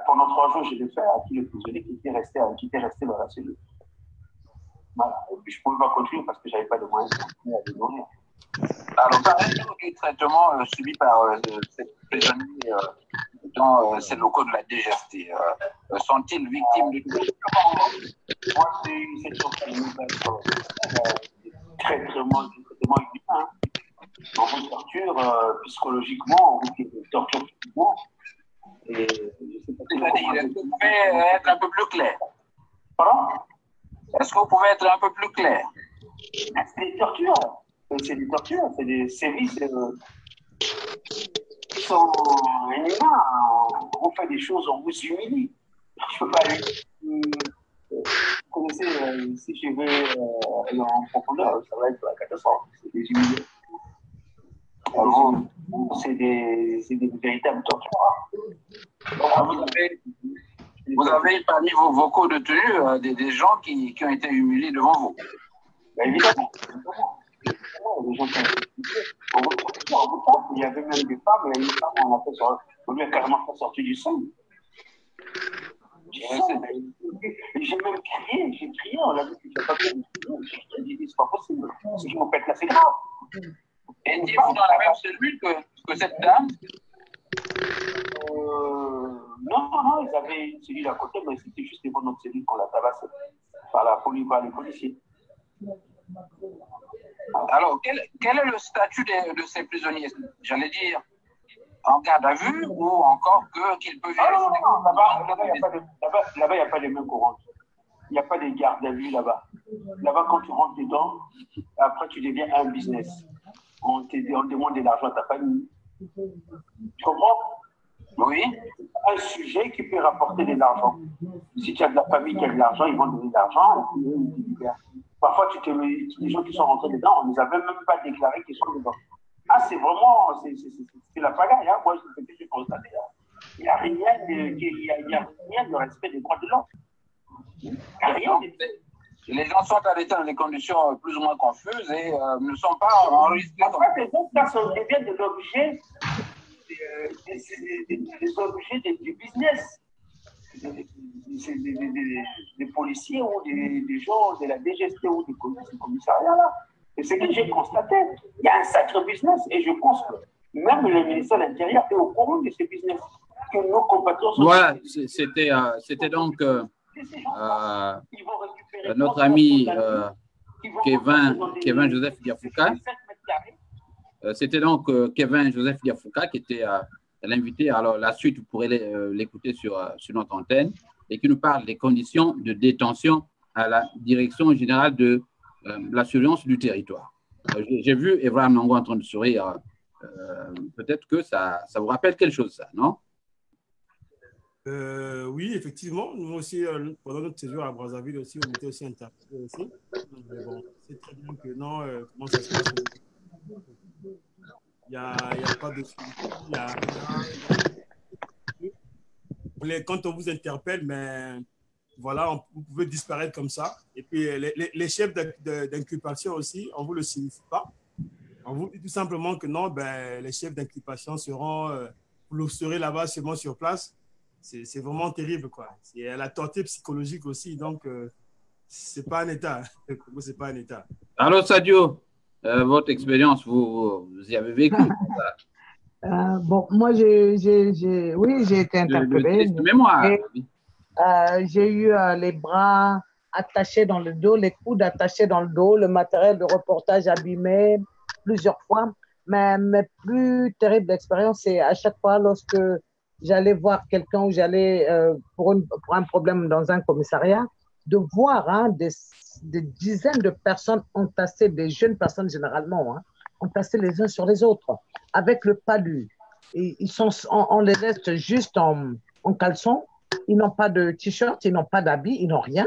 Pendant 3 jours, je l'ai fait à tous les prisonniers qui étaient restés dans la cellule. Voilà. Et puis, je ne pouvais pas continuer parce que je n'avais pas de moyens de continuer à les nourrir. Alors, parlez-nous du traitement subi par ces prisonniers dans ces locaux de la DGST. Sont-ils victimes de tout? Moi, c'est chose qui nous traitement inhumain. On vous torture. torture psychologiquement, ou qui torture physiquement. Et je sais pas C'est-à-dire, est-ce que vous pouvez être un peu plus clair? Pardon? Est-ce que vous pouvez être un peu plus clair? C'est des tortures. C'est des tortures, c'est des sévices qui sont inhumains. On vous fait des choses, on vous humilie. Je ne peux pas aller. Vous connaissez, si je vais en profondeur, ça va être la catastrophe. C'est des humiliations. C'est des véritables tortures. Vous avez parmi vos co-détenus des gens qui ont été humiliés devant vous. Ben, évidemment. Les gens qui ont été humiliés. Il y avait même des femmes, et une femme, on lui a carrément fait sortir du sang. J'ai même crié, j'ai crié, on l'a vu que je n'ai pas pu. J'ai dit, c'est pas possible. Si je me pète là, c'est grave. Et étiez-vous dans la même cellule que cette dame? Non, ils avaient une cellule à côté, mais c'était juste devant notre cellule qu'on l'a tabassé par les policiers. Alors, quel est le statut de ces prisonniers? J'allais dire, en garde à vue ou encore qu'ils peuvent... Non, là-bas, il n'y a pas les mains courantes. Il n'y a pas de garde à vue là-bas. Là-bas, quand tu rentres dedans, après, tu deviens un business. On demande de l'argent à ta famille. Tu comprends? Oui. Un sujet qui peut rapporter de l'argent. Si tu as de la famille qui a de l'argent, ils vont donner de l'argent. Parfois, les gens qui sont rentrés dedans, on ne les a même pas déclarés qu'ils sont dedans. Ah, c'est vraiment, c'est la pagaille. Hein. Moi, je peux te constater. Il n'y a rien de respect des droits de l'homme. Il n'y a rien de... Les gens sont arrêtés dans des conditions plus ou moins confuses et ne sont pas enregistrés. En fait, les autres personnes deviennent de l'objet des objets du business. Des policiers ou des gens de la DGST ou du commissariat là. Et c'est que j'ai constaté. Il y a un sacré business et je pense que même le ministère de l'Intérieur est au courant de ce business. Que nos compatriotes sont... Voilà, c'était donc notre ami Kevin Joseph Diafouka. C'était donc Kevin Joseph Diafouka qui était l'invité. Alors, la suite, vous pourrez l'écouter sur notre antenne et qui nous parle des conditions de détention à la Direction générale de la surveillance du territoire. J'ai vu Evra Nango en train de sourire. Peut-être que ça vous rappelle quelque chose, ça, non? Oui, effectivement. Nous aussi, pendant notre séjour à Brazzaville aussi, on était aussi interpellés aussi. Mais bon, c'est très bien que non, comment ça se passe? Il n'y a pas de suivi. Quand on vous interpelle, mais voilà, vous pouvez disparaître comme ça. Et puis, les chefs d'inculpation aussi, on ne vous le signifie pas. On vous dit tout simplement que non, ben, les chefs d'inculpation seront, vous le serez là-bas seulement sur place. C'est vraiment terrible, quoi. C'est la torture psychologique aussi, donc c'est pas un état. C'est pas un état. Alors, Sadio, votre expérience, vous y avez vécu? Bon, moi, oui, j'ai été interpellée. J'ai eu les bras attachés dans le dos, les coudes attachés dans le dos, le matériel de reportage abîmé plusieurs fois. Mais ma plus terrible expérience, c'est à chaque fois lorsque j'allais voir quelqu'un ou j'allais pour un problème dans un commissariat, de voir des dizaines de personnes entassées, des jeunes personnes généralement, entassées les uns sur les autres, avec le palu. Et on les laisse juste en caleçon, ils n'ont pas de t-shirt, ils n'ont pas d'habits, ils n'ont rien.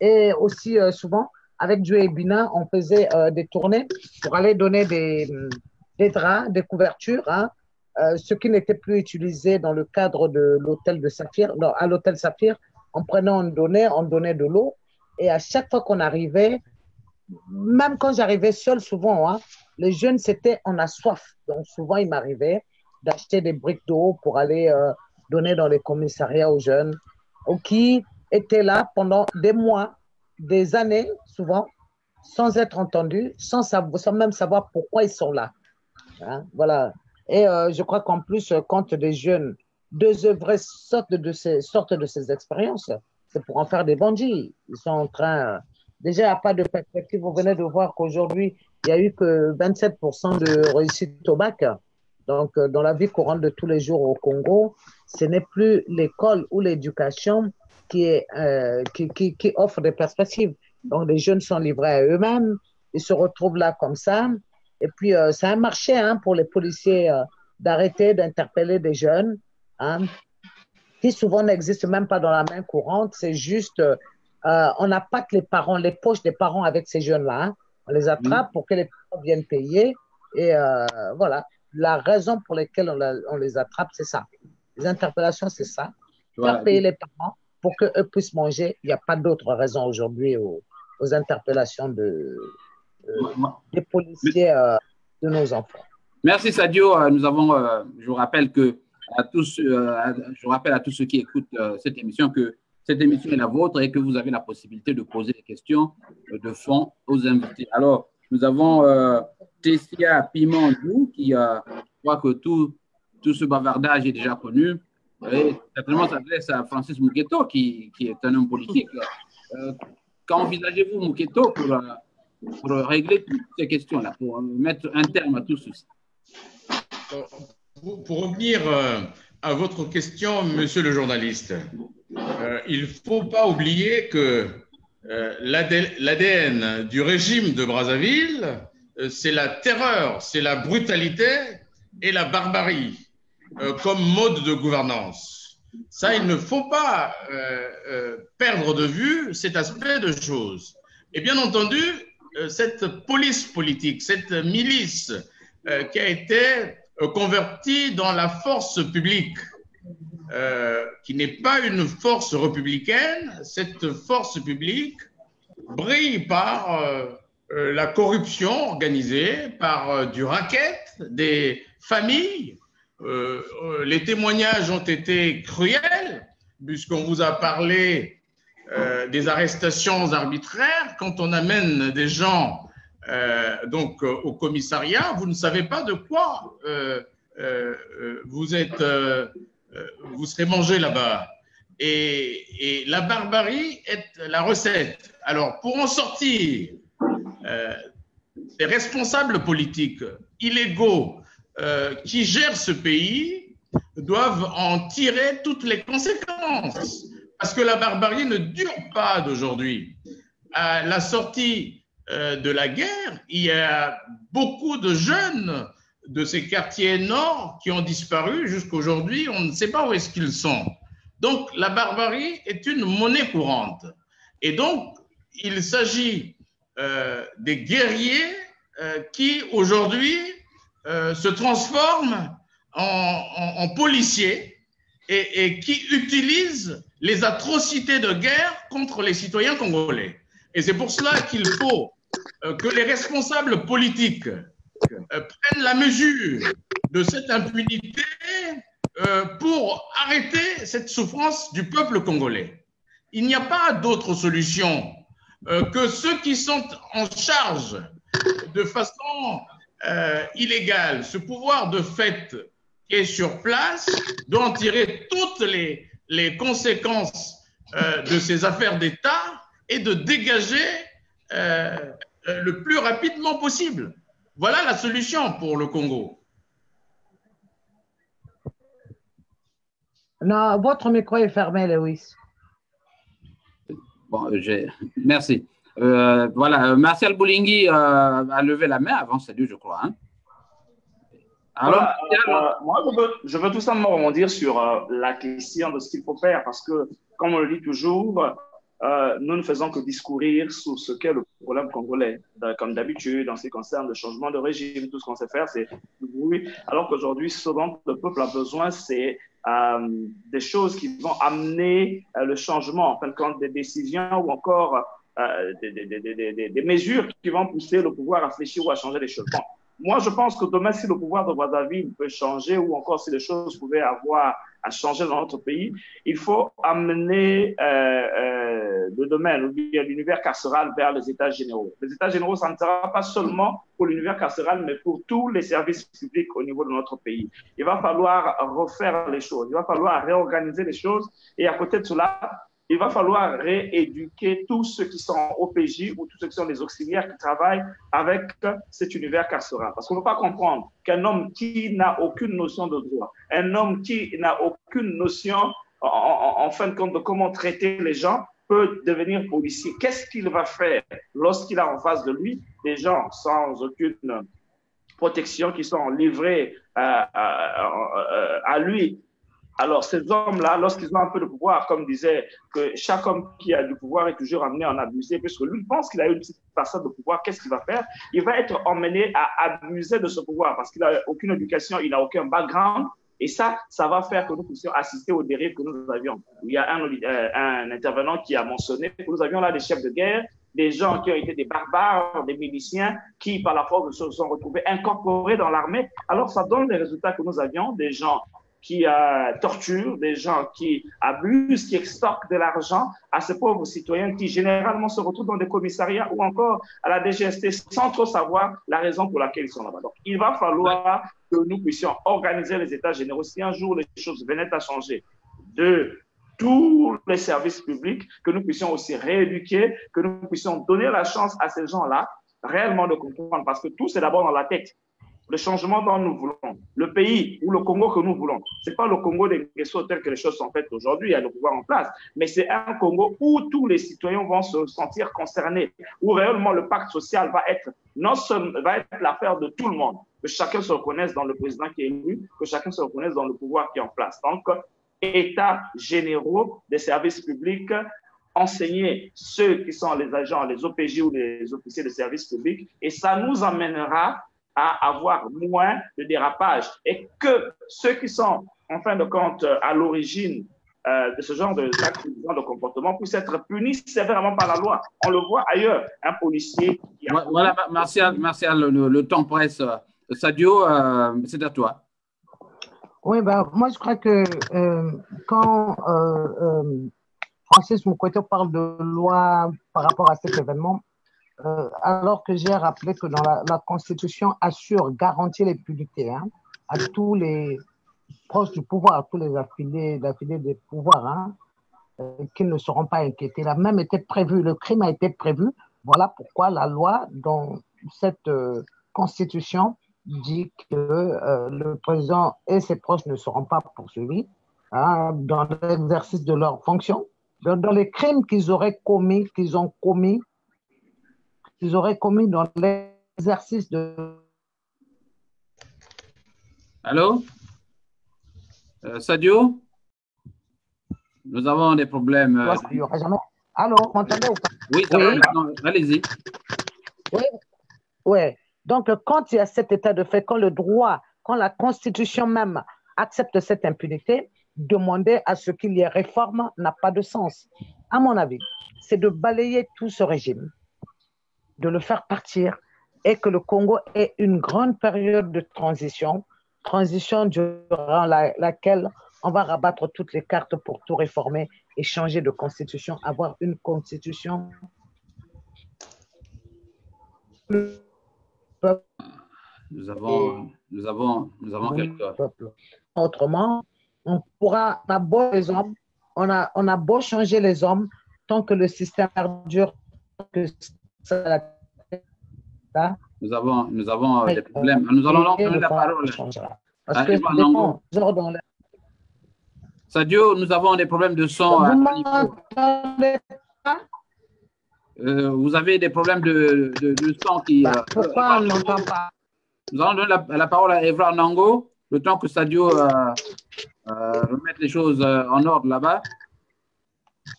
Et aussi souvent, avec Joe et Bina, on faisait des tournées pour aller donner des draps, des couvertures, ce qui n'était plus utilisé dans le cadre de l'hôtel de Saphir. À l'hôtel Saphir, on donnait de l'eau. Et à chaque fois qu'on arrivait, même quand j'arrivais seule, souvent, les jeunes, on a soif. Donc souvent, il m'arrivait d'acheter des briques d'eau pour aller donner dans les commissariats aux jeunes, qui étaient là pendant des mois, des années, souvent, sans être entendus, sans même savoir pourquoi ils sont là. Voilà. Et je crois qu'en plus, quand des jeunes désœuvrés sortent de ces expériences, c'est pour en faire des bandits. Ils sont en train Déjà, il n'y a pas de perspective. Vous venez de voir qu'aujourd'hui, il n'y a eu que 27% de réussite au bac. Donc, dans la vie courante de tous les jours au Congo, ce n'est plus l'école ou l'éducation qui offre des perspectives. Donc, les jeunes sont livrés à eux-mêmes. Ils se retrouvent là comme ça. Et puis, c'est un marché pour les policiers d'arrêter, d'interpeller des jeunes qui souvent n'existent même pas dans la main courante. C'est juste, on appâte les parents, les poches des parents avec ces jeunes-là. On les attrape pour que les parents viennent payer. Et voilà, la raison pour laquelle on les attrape, c'est ça. Les interpellations, c'est ça. Faire payer les parents pour qu'eux puissent manger. Il n'y a pas d'autre raison aujourd'hui aux interpellations des policiers de nos enfants. Merci Sadio. Je vous rappelle à tous ceux qui écoutent cette émission que cette émission est la vôtre et que vous avez la possibilité de poser des questions de fond aux invités. Alors, nous avons Tessia Pimandou qui croit que tout ce bavardage est déjà connu. Et certainement, ça s'adresse à Francis Muketo qui est un homme politique. Qu'envisagez-vous, Muketo, pour régler toutes ces questions-là, pour mettre un terme à tout ceci? Pour revenir à votre question, monsieur le journaliste, il ne faut pas oublier que l'ADN du régime de Brazzaville, c'est la terreur, c'est la brutalité et la barbarie comme mode de gouvernance. Ça, il ne faut pas perdre de vue cet aspect de choses. Et bien entendu, cette police politique, cette milice qui a été convertie dans la force publique, qui n'est pas une force républicaine, cette force publique brille par la corruption organisée, par du racket des familles. Les témoignages ont été cruels, puisqu'on vous a parlé des arrestations arbitraires. Quand on amène des gens donc au commissariat, vous ne savez pas de quoi vous serez mangé là-bas. Et la barbarie est la recette. Alors, pour en sortir, les responsables politiques illégaux qui gèrent ce pays doivent en tirer toutes les conséquences. Parce que la barbarie ne dure pas d'aujourd'hui. À la sortie de la guerre, il y a beaucoup de jeunes de ces quartiers nord qui ont disparu. Jusqu'à aujourd'hui, on ne sait pas où est-ce qu'ils sont. Donc, la barbarie est une monnaie courante. Et donc, il s'agit des guerriers qui, aujourd'hui, se transforment en policiers et qui utilisent les atrocités de guerre contre les citoyens congolais. Et c'est pour cela qu'il faut que les responsables politiques prennent la mesure de cette impunité pour arrêter cette souffrance du peuple congolais. Il n'y a pas d'autre solution que ceux qui sont en charge de façon illégale, ce pouvoir de fait qui est sur place, doit en tirer toutes les conséquences de ces affaires d'État et de dégager le plus rapidement possible. Voilà la solution pour le Congo. Non, votre micro est fermé, Lewis. Bon, merci. Voilà, Martial Boulingui a levé la main avant Sadio, je crois. Hein. Alors, moi, je veux tout simplement rebondir sur la question de ce qu'il faut faire, parce que, comme on le dit toujours, nous ne faisons que discourir sur ce qu'est le problème congolais. Comme d'habitude, en ce qui concerne le changement de régime, tout ce qu'on sait faire, c'est du bruit. Alors qu'aujourd'hui, ce dont le peuple a besoin, c'est des choses qui vont amener le changement, en fin de compte, des décisions ou encore des mesures qui vont pousser le pouvoir à réfléchir ou à changer les choses. Bon, moi, je pense que demain, si le pouvoir de Brazzaville peut changer ou encore si les choses pouvaient avoir à changer dans notre pays, il faut amener le domaine ou bien l'univers carcéral vers les États généraux. Les États généraux, ça ne sera pas seulement pour l'univers carcéral, mais pour tous les services publics au niveau de notre pays. Il va falloir refaire les choses, il va falloir réorganiser les choses et à côté de cela, il va falloir rééduquer tous ceux qui sont au PJ ou tous ceux qui sont les auxiliaires qui travaillent avec cet univers carcéral. Parce qu'on ne peut pas comprendre qu'un homme qui n'a aucune notion de droit, un homme qui n'a aucune notion, en fin de compte, de comment traiter les gens, peut devenir policier. Qu'est-ce qu'il va faire lorsqu'il a en face de lui des gens sans aucune protection qui sont livrés à lui? Alors, ces hommes-là, lorsqu'ils ont un peu de pouvoir, comme disait, que chaque homme qui a du pouvoir est toujours amené à en abuser, puisque lui pense qu'il a une petite parcelle de pouvoir, qu'est-ce qu'il va faire? Il va être emmené à abuser de ce pouvoir parce qu'il n'a aucune éducation, il n'a aucun background. Et ça va faire que nous puissions assister aux dérives que nous avions. Il y a un intervenant qui a mentionné que nous avions là des chefs de guerre, des gens qui ont été des barbares, des miliciens, qui, par la force se sont retrouvés incorporés dans l'armée. Alors, ça donne les résultats que nous avions, des gens qui torturent, des gens qui abusent, qui extorquent de l'argent à ces pauvres citoyens qui généralement se retrouvent dans des commissariats ou encore à la DGST sans trop savoir la raison pour laquelle ils sont là-bas. Donc, il va falloir que nous puissions organiser les états généraux. Si un jour les choses venaient à changer de tous les services publics, que nous puissions aussi rééduquer, que nous puissions donner la chance à ces gens-là réellement de comprendre, parce que tout c'est d'abord dans la tête. Le changement dont nous voulons, le pays ou le Congo que nous voulons, ce n'est pas le Congo des Nguesso tel que les choses sont faites aujourd'hui, il y a le pouvoir en place, mais c'est un Congo où tous les citoyens vont se sentir concernés, où réellement le pacte social va être l'affaire de tout le monde, que chacun se reconnaisse dans le président qui est élu, que chacun se reconnaisse dans le pouvoir qui est en place. Donc, états généraux des services publics, enseigner ceux qui sont les agents, les OPJ ou les officiers de services publics, et ça nous amènera à avoir moins de dérapage et que ceux qui sont, en fin de compte, à l'origine de ce genre de comportement puissent être punis sévèrement par la loi. On le voit ailleurs, un policier... Voilà, Martial, le temps presse. Sadio, c'est à toi. Oui, moi je crois que quand Francis Moukwete parle de loi par rapport à cet événement, alors que j'ai rappelé que dans la Constitution assure, garantit l'impunité à tous les proches du pouvoir, à tous les affiliés des pouvoirs, qui ne seront pas inquiétés. Il a même été prévu, le crime a été prévu. Voilà pourquoi la loi dans cette Constitution dit que le président et ses proches ne seront pas poursuivis dans l'exercice de leurs fonctions, dans les crimes qu'ils auraient commis dans l'exercice de... Allô? Sadio? Nous avons des problèmes. Il y aura jamais... Allô, vous m'entendez ou pas? Oui, ça va maintenant. Allez-y. Oui. Donc, quand il y a cet état de fait, quand le droit, quand la Constitution même accepte cette impunité, demander à ce qu'il y ait réforme n'a pas de sens. À mon avis, c'est de balayer tout ce régime, de le faire partir et que le Congo ait une grande période de transition durant laquelle on va rabattre toutes les cartes pour tout réformer et changer de constitution, avoir une constitution. Nous avons quelques... Autrement, on a beau les hommes, on a beau changer les hommes, tant que le système perdure, que ça, nous avons des problèmes. Nous allons donc donner la parole. Parce que Sadio, nous avons des problèmes de son. Vous avez des problèmes de son qui... Pourquoi on n'entend pas? Nous allons donner la parole à Evra Nango, le temps que Sadio remette les choses en ordre là-bas.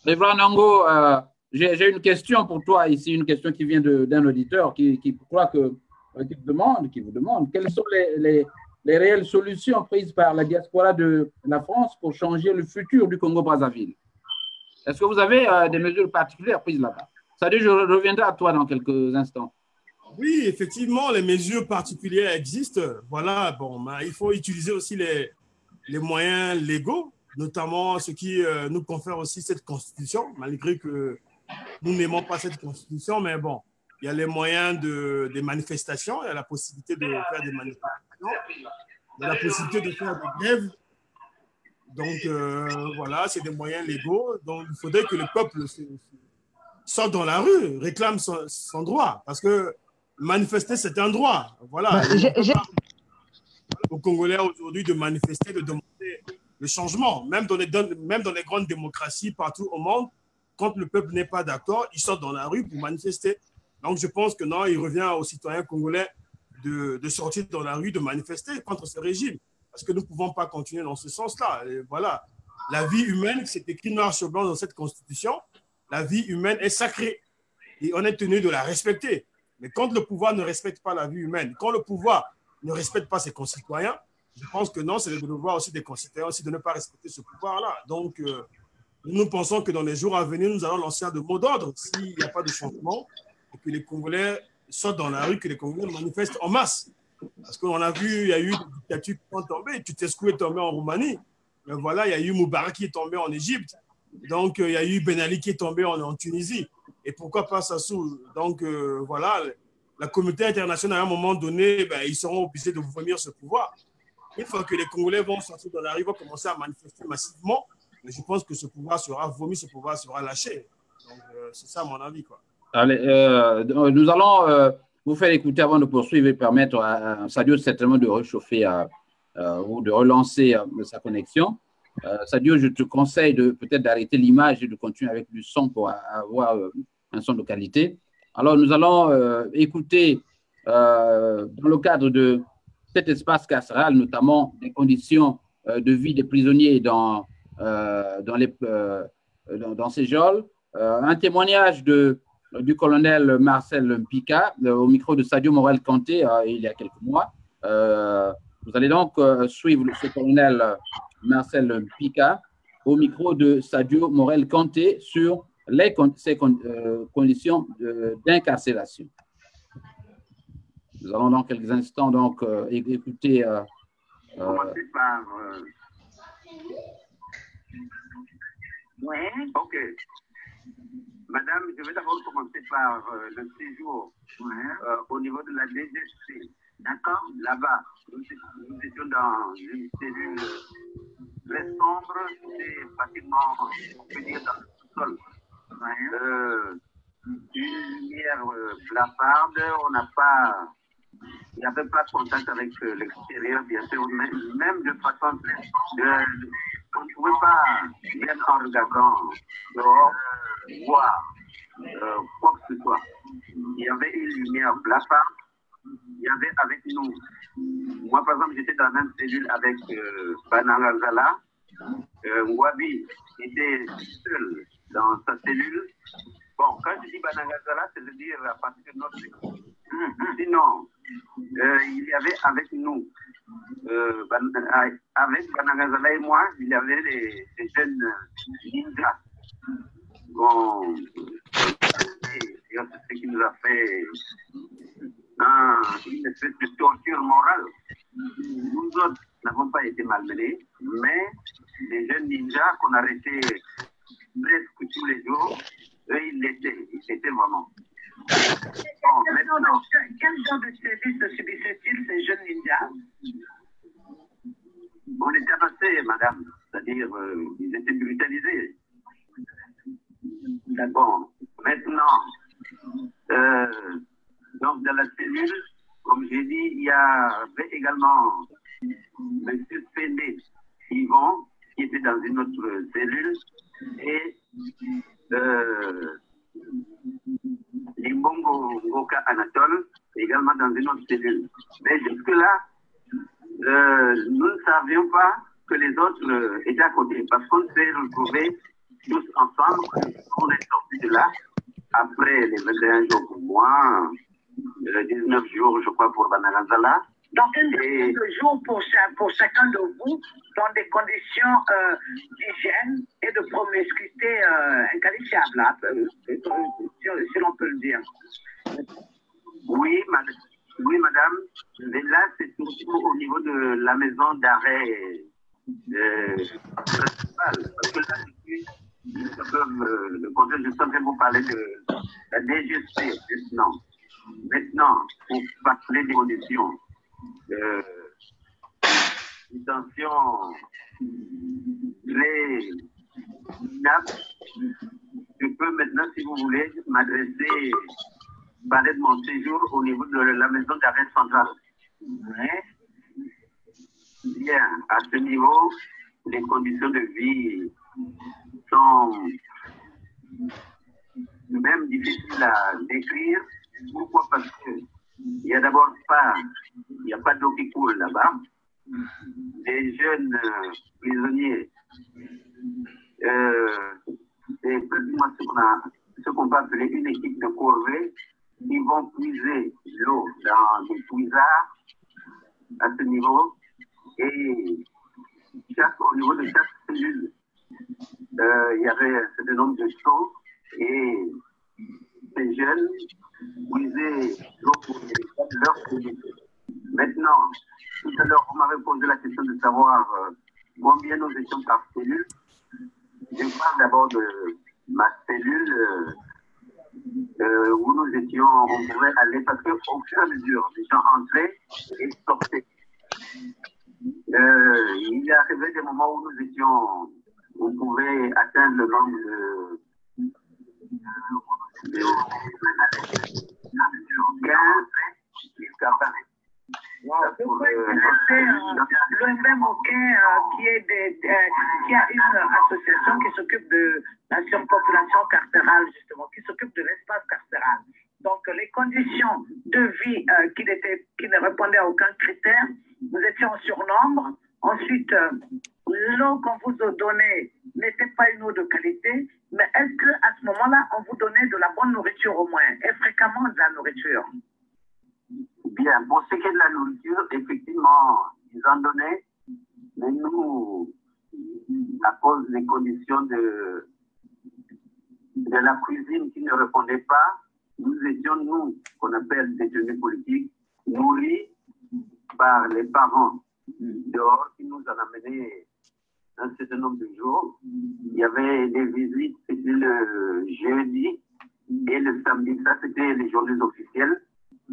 Evra Nango, j'ai une question pour toi ici, une question qui vient d'un auditeur qui vous demande quelles sont les réelles solutions prises par la diaspora de la France pour changer le futur du Congo-Brazzaville. Est-ce que vous avez des mesures particulières prises là-bas? Salut, je reviendrai à toi dans quelques instants. Oui, effectivement, les mesures particulières existent. Voilà, il faut utiliser aussi les moyens légaux, notamment ce qui nous confère aussi cette constitution, malgré que nous n'aimons pas cette constitution, mais bon, il y a les moyens des manifestations, il y a la possibilité de faire des manifestations, il y a la possibilité de faire des grèves, Donc, voilà, c'est des moyens légaux. Donc, il faudrait que le peuple sorte dans la rue, réclame son droit. Parce que manifester, c'est un droit. Voilà. Aux Congolais aujourd'hui de manifester, de demander le changement. Même dans les grandes démocraties partout au monde, quand le peuple n'est pas d'accord, ils sortent dans la rue pour manifester. Donc, je pense que non, il revient aux citoyens congolais de sortir dans la rue, de manifester contre ce régime. Parce que nous ne pouvons pas continuer dans ce sens-là. Et voilà. La vie humaine, c'est écrit noir sur blanc dans cette constitution. La vie humaine est sacrée et on est tenu de la respecter. Mais quand le pouvoir ne respecte pas la vie humaine, quand le pouvoir ne respecte pas ses concitoyens, je pense que non, c'est le devoir aussi des concitoyens aussi de ne pas respecter ce pouvoir-là. Donc, nous pensons que dans les jours à venir, nous allons lancer un mot d'ordre s'il n'y a pas de changement et que les Congolais sortent dans la rue, que les Congolais manifestent en masse. Parce qu'on a vu, il y a eu des dictatures qui sont tombées. Tutescu est tombé en Roumanie. Mais voilà, il y a eu Moubarak qui est tombé en Égypte. Donc, il y a eu Ben Ali qui est tombé en Tunisie. Et pourquoi pas Sassou? Donc, voilà, la communauté internationale, à un moment donné, ben, ils seront obligés de vomir ce pouvoir. Une fois que les Congolais vont sortir dans la rue, vont commencer à manifester massivement, mais je pense que ce pouvoir sera vomi, ce pouvoir sera lâché. Donc, c'est ça mon avis, quoi. Allez, nous allons vous faire écouter avant de poursuivre et permettre à Sadio certainement de réchauffer ou de relancer sa connexion. Sadio, je te conseille peut-être d'arrêter l'image et de continuer avec du son pour avoir un son de qualité. Alors, nous allons écouter, dans le cadre de cet espace carcéral, notamment des conditions de vie des prisonniers dans ces geôles, un témoignage du colonel Marcel Mpika au micro de Sadio Morel-Kanté il y a quelques mois. Vous allez donc suivre ce colonel Marcel Mpika au micro de Sadio Morel-Kanté sur ces conditions d'incarcération. Nous allons dans quelques instants donc écouter. Commencer par. Oui. OK. Madame, je vais d'abord commencer par le séjour au niveau de la DGC. D'accord. Là-bas, nous étions dans une cellule très sombre, c'est pratiquement, on peut dire, dans le sous-sol. Une lumière blafarde, il n'y avait pas de contact avec l'extérieur, bien sûr, même de façon, on ne pouvait pas, même en regardant dehors, voir quoi que ce soit. Il y avait une lumière blafarde, il y avait avec nous, moi par exemple, j'étais dans la même cellule avec Banangalzala, Wabi était seul dans sa cellule. Bon, quand je dis Banangalzala, c'est-à-dire à partir de notre équipe. Sinon, il y avait avec nous, avec Banangalzala et moi, il y avait des jeunes ninjas. Bon, c'est ce qui nous a fait une espèce de torture morale. Nous autres n'avons pas été malmenés, mais les jeunes ninjas qu'on arrêtait presque tous les jours, eux, ils l'étaient vraiment. Bon, quel genre de service subissaient-ils, ces jeunes ninjas? On était avancés, madame, c'est-à-dire ils étaient brutalisés. D'accord. Maintenant, donc dans la cellule, comme j'ai dit, il y avait également M. Féné Yvon, qui était dans une autre cellule, et Limbongo Ngoka Anatole, également dans une autre cellule. Mais jusque-là, nous ne savions pas que les autres étaient à côté, parce qu'on s'est retrouvés tous ensemble, on est sortis de là, après les 21 jours pour moi, 19 jours, je crois, pour Banangalzala. Donc, une dizaine de jours pour chacun de vous, dans des conditions d'hygiène et de promiscuité inqualifiables, si l'on peut le dire. Oui, madame. Mais là, c'est surtout au niveau de la maison d'arrêt principale. Parce que là, le conseil, je suis en train de vous parler de la DGC, maintenant. Maintenant, pour parler des conditions. une tension très minable. Je peux maintenant, si vous voulez, m'adresser, parler de mon séjour au niveau de la maison d'arrêt centrale. Mais, bien, à ce niveau, les conditions de vie sont même difficiles à décrire. Pourquoi? Parce qu'il n'y a d'abord pas, il n'y a pas d'eau qui coule là-bas. Les jeunes prisonniers, c'est pratiquement ce qu'on peut appeler une équipe de corvée. Ils vont puiser l'eau dans des puisards à ce niveau. Et au niveau de chaque cellule, il y avait un certain nombre de seaux et ces jeunes puisaient l'eau pour leur cellule. Maintenant, tout à l'heure, vous m'avez posé la question de savoir combien nous étions par cellule. Je parle d'abord de ma cellule où nous étions, on pouvait aller, parce qu'au fur et à mesure, les gens entraient et sortaient. Il est arrivé des moments où nous étions, on pouvait atteindre le nombre de 15 jusqu'à 20. Le même aucun qui a une association qui s'occupe de la surpopulation carcérale, justement, qui s'occupe de l'espace carcéral. Donc, les conditions de vie qui ne répondaient à aucun critère, nous étions en surnombre. Ensuite, l'eau qu'on vous a donnée n'était pas une eau de qualité, mais est-ce qu'à ce moment-là, on vous donnait de la bonne nourriture au moins, et fréquemment de la nourriture? Bien, pour ce qui est de la nourriture, effectivement, ils en donnaient, mais nous, à cause des conditions de la cuisine qui ne répondait pas, nous étions, nous, qu'on appelle détenus politiques, nourris par les parents dehors qui nous en amenaient un certain nombre de jours. Il y avait des visites, c'était le jeudi et le samedi, ça c'était les journées officielles.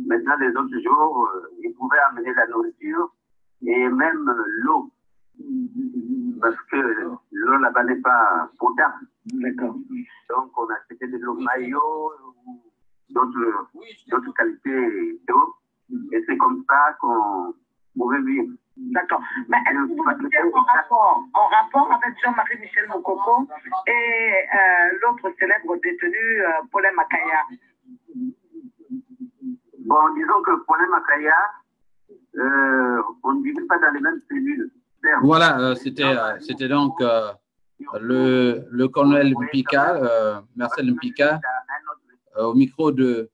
Maintenant, les autres jours, ils pouvaient amener la nourriture et même l'eau, parce que l'eau là-bas n'est pas potable. D'accord. Donc, on a acheté de l'eau maillot ou d'autres qualités d'eau, et c'est comme ça qu'on pouvait vivre. D'accord. Mais est-ce que vous étiez en rapport avec Jean-Marie Michel Mokoko et l'autre célèbre détenu, Paulin Makaya? Bon, disons que Paulin Makaya, on ne vivait pas dans les mêmes cellules. Voilà, c'était donc le colonel Mpika, Marcel Mpika, au micro de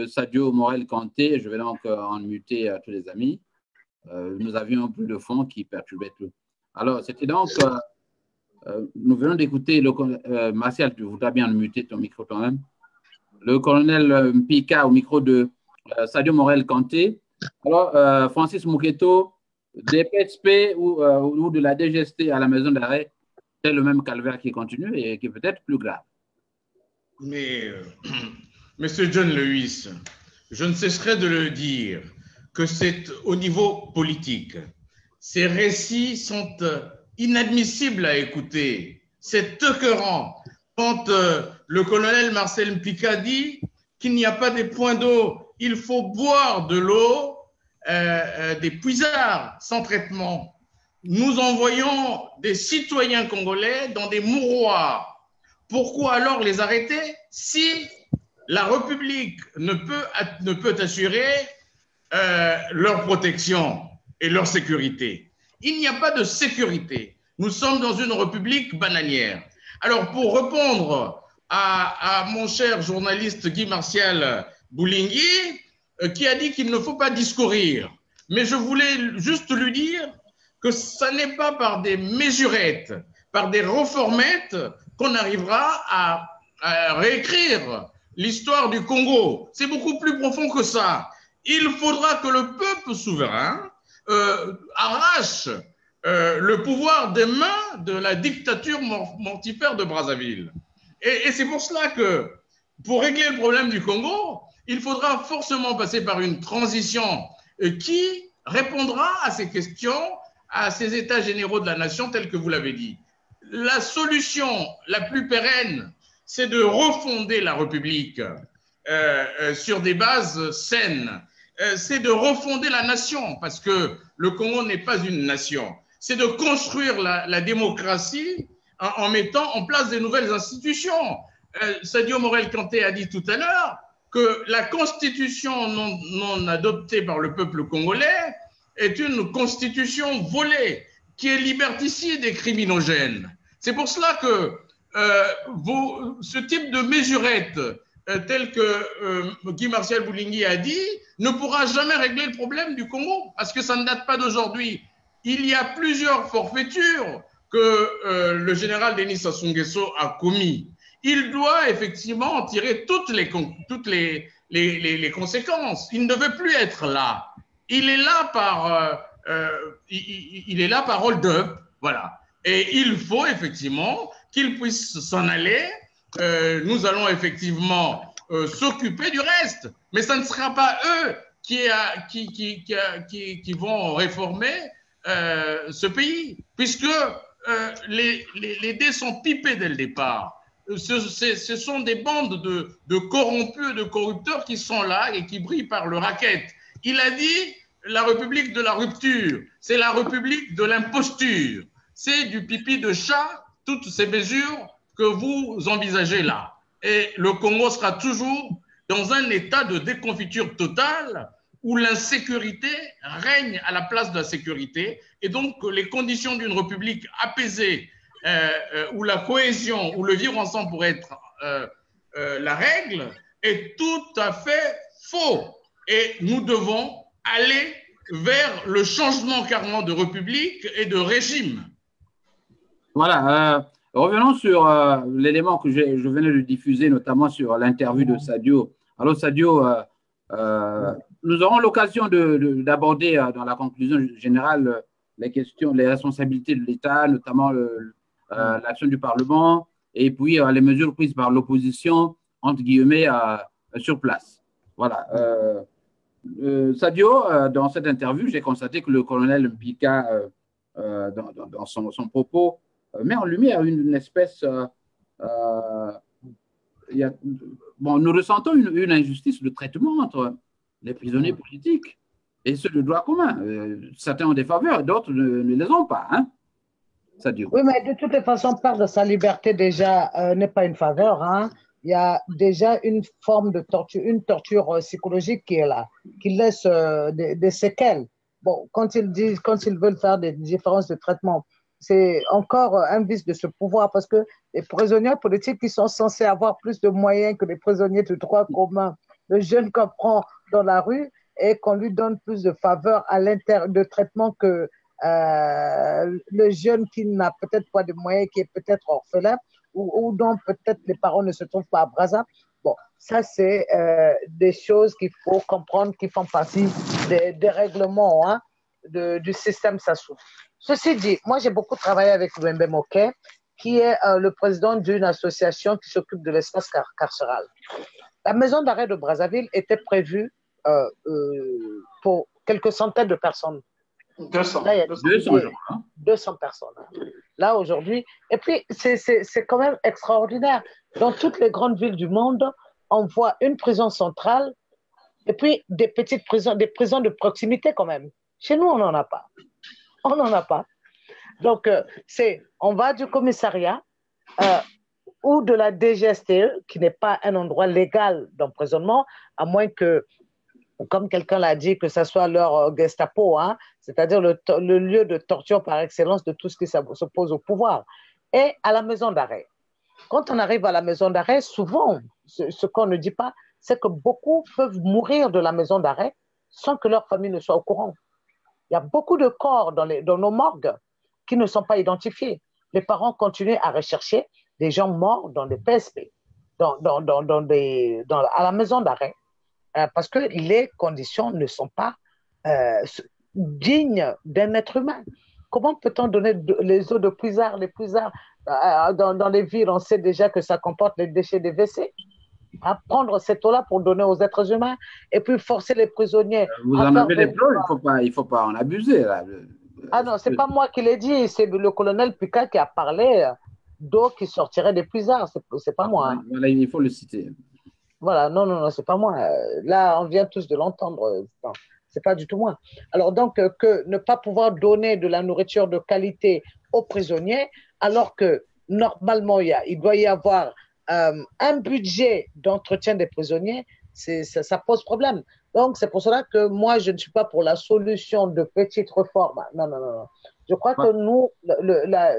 Sadio Morel Kanté. Je vais donc en muter à tous les amis. Nous avions un peu de fond qui perturbait tout. Alors, c'était donc, nous venons d'écouter Martial, tu voudras bien muter ton micro toi-même. Le colonel Mpika au micro de Sadio Morel Kanté. Alors, Francis Mouketo, des PSP ou de la DGST à la maison d'arrêt, c'est le même calvaire qui continue et qui est peut-être plus grave. Mais, Monsieur John Lewis, je ne cesserai de le dire que c'est au niveau politique. Ces récits sont inadmissibles à écouter. C'est écœurant quand le colonel Marcel Mpika dit qu'il n'y a pas des points d'eau, il faut boire de l'eau, des puisards sans traitement. Nous envoyons des citoyens congolais dans des mouroirs. Pourquoi alors les arrêter si la République ne peut assurer leur protection et leur sécurité? Il n'y a pas de sécurité. Nous sommes dans une république bananière. Alors, pour répondre à mon cher journaliste Guy Martial Boulingui, qui a dit qu'il ne faut pas discourir, mais je voulais juste lui dire que ce n'est pas par des mesurettes, par des reformettes qu'on arrivera à réécrire l'histoire du Congo. C'est beaucoup plus profond que ça. Il faudra que le peuple souverain arrache le pouvoir des mains de la dictature mortifère de Brazzaville. Et c'est pour cela que, pour régler le problème du Congo, il faudra forcément passer par une transition qui répondra à ces questions à ces états généraux de la nation tels que vous l'avez dit. La solution la plus pérenne, c'est de refonder la République sur des bases saines. C'est de refonder la nation, parce que le Congo n'est pas une nation. C'est de construire la démocratie en mettant en place des nouvelles institutions. Sadio Morel-Kanté a dit tout à l'heure que la constitution non adoptée par le peuple congolais est une constitution volée, qui est liberticide et criminogène. C'est pour cela que ce type de mesurette, tel que Guy Martial Boulingui a dit, ne pourra jamais régler le problème du Congo, parce que ça ne date pas d'aujourd'hui. Il y a plusieurs forfaitures que le général Denis Sassou Nguesso a commis. Il doit effectivement en tirer toutes les conséquences. Il ne veut plus être là. Il est là par hold-up, voilà. Et il faut effectivement qu'il puisse s'en aller. Nous allons effectivement s'occuper du reste, mais ça ne sera pas eux qui vont réformer ce pays, puisque les dés sont pipés dès le départ. Ce sont des bandes de corrompus, de corrupteurs qui sont là et qui brillent par le racket. Il a dit la République de la rupture, c'est la République de l'imposture, c'est du pipi de chat, toutes ces mesures que vous envisagez là. Et le Congo sera toujours dans un état de déconfiture totale où l'insécurité règne à la place de la sécurité, et donc les conditions d'une république apaisée, où la cohésion, où le vivre ensemble pourrait être la règle, est tout à fait faux. Et nous devons aller vers le changement carrément de république et de régime. Voilà. Revenons sur l'élément que je venais de diffuser, notamment sur l'interview de Sadio. Alors, Sadio, nous aurons l'occasion d'aborder dans la conclusion générale les questions, les responsabilités de l'État, notamment l'action du Parlement, et puis les mesures prises par l'opposition, entre guillemets, sur place. Voilà. Sadio, dans cette interview, j'ai constaté que le colonel Mpika, dans son propos, met en lumière une espèce… nous ressentons une injustice de traitement entre les prisonniers politiques et ceux de droit commun. Certains ont des faveurs, d'autres ne les ont pas. Hein, Sadio. Oui, mais de toutes les façons, perdre sa liberté déjà n'est pas une faveur. Hein. Il y a déjà une forme de torture, une torture psychologique qui est là, qui laisse des séquelles. Bon, quand ils veulent faire des différences de traitement, c'est encore un vice de ce pouvoir, parce que les prisonniers politiques qui sont censés avoir plus de moyens que les prisonniers de droit commun, le jeune qu'on prend dans la rue et qu'on lui donne plus de faveurs de traitement que le jeune qui n'a peut-être pas de moyens, qui est peut-être orphelin ou dont peut-être les parents ne se trouvent pas à Brazza. Bon, ça c'est des choses qu'il faut comprendre qui font partie des règlements hein, du système Sassou. Ceci dit, moi j'ai beaucoup travaillé avec Wembe Moké, qui est le président d'une association qui s'occupe de l'espace carcéral. La maison d'arrêt de Brazzaville était prévue pour quelques centaines de personnes. 200. Là, il y a 200 personnes. Là, aujourd'hui. Et puis, c'est quand même extraordinaire. Dans toutes les grandes villes du monde, on voit une prison centrale et puis des petites prisons, des prisons de proximité quand même. Chez nous, on n'en a pas. On n'en a pas. Donc, on va du commissariat ou de la DGSTE, qui n'est pas un endroit légal d'emprisonnement, à moins que, comme quelqu'un l'a dit, que ce soit leur Gestapo, hein, c'est-à-dire le lieu de torture par excellence de tout ce qui s'oppose au pouvoir, et à la maison d'arrêt. Quand on arrive à la maison d'arrêt, souvent, ce qu'on ne dit pas, c'est que beaucoup peuvent mourir de la maison d'arrêt sans que leur famille ne soit au courant. Il y a beaucoup de corps dans nos morgues qui ne sont pas identifiés. Les parents continuent à rechercher des gens morts dans des PSP, à la maison d'arrêt, parce que les conditions ne sont pas dignes d'un être humain. Comment peut-on donner les eaux de puisard, dans les villes, on sait déjà que ça comporte les déchets des WC. À prendre cette eau-là pour donner aux êtres humains et puis forcer les prisonniers. Vous en avez des preuves, il ne faut pas en abuser. Là. Ah non, c'est pas moi qui l'ai dit, c'est le colonel Picard qui a parlé d'eau qui sortirait des puisards, c'est pas moi. Hein. Voilà, il faut le citer. Voilà, non, non, non, c'est pas moi. Là, on vient tous de l'entendre. Non, c'est pas du tout moi. Alors donc, que ne pas pouvoir donner de la nourriture de qualité aux prisonniers, alors que normalement, il doit y avoir un budget d'entretien des prisonniers, ça pose problème. Donc, c'est pour cela que moi, je ne suis pas pour la solution de petites réformes. Non, non, non, non. Je crois que nous,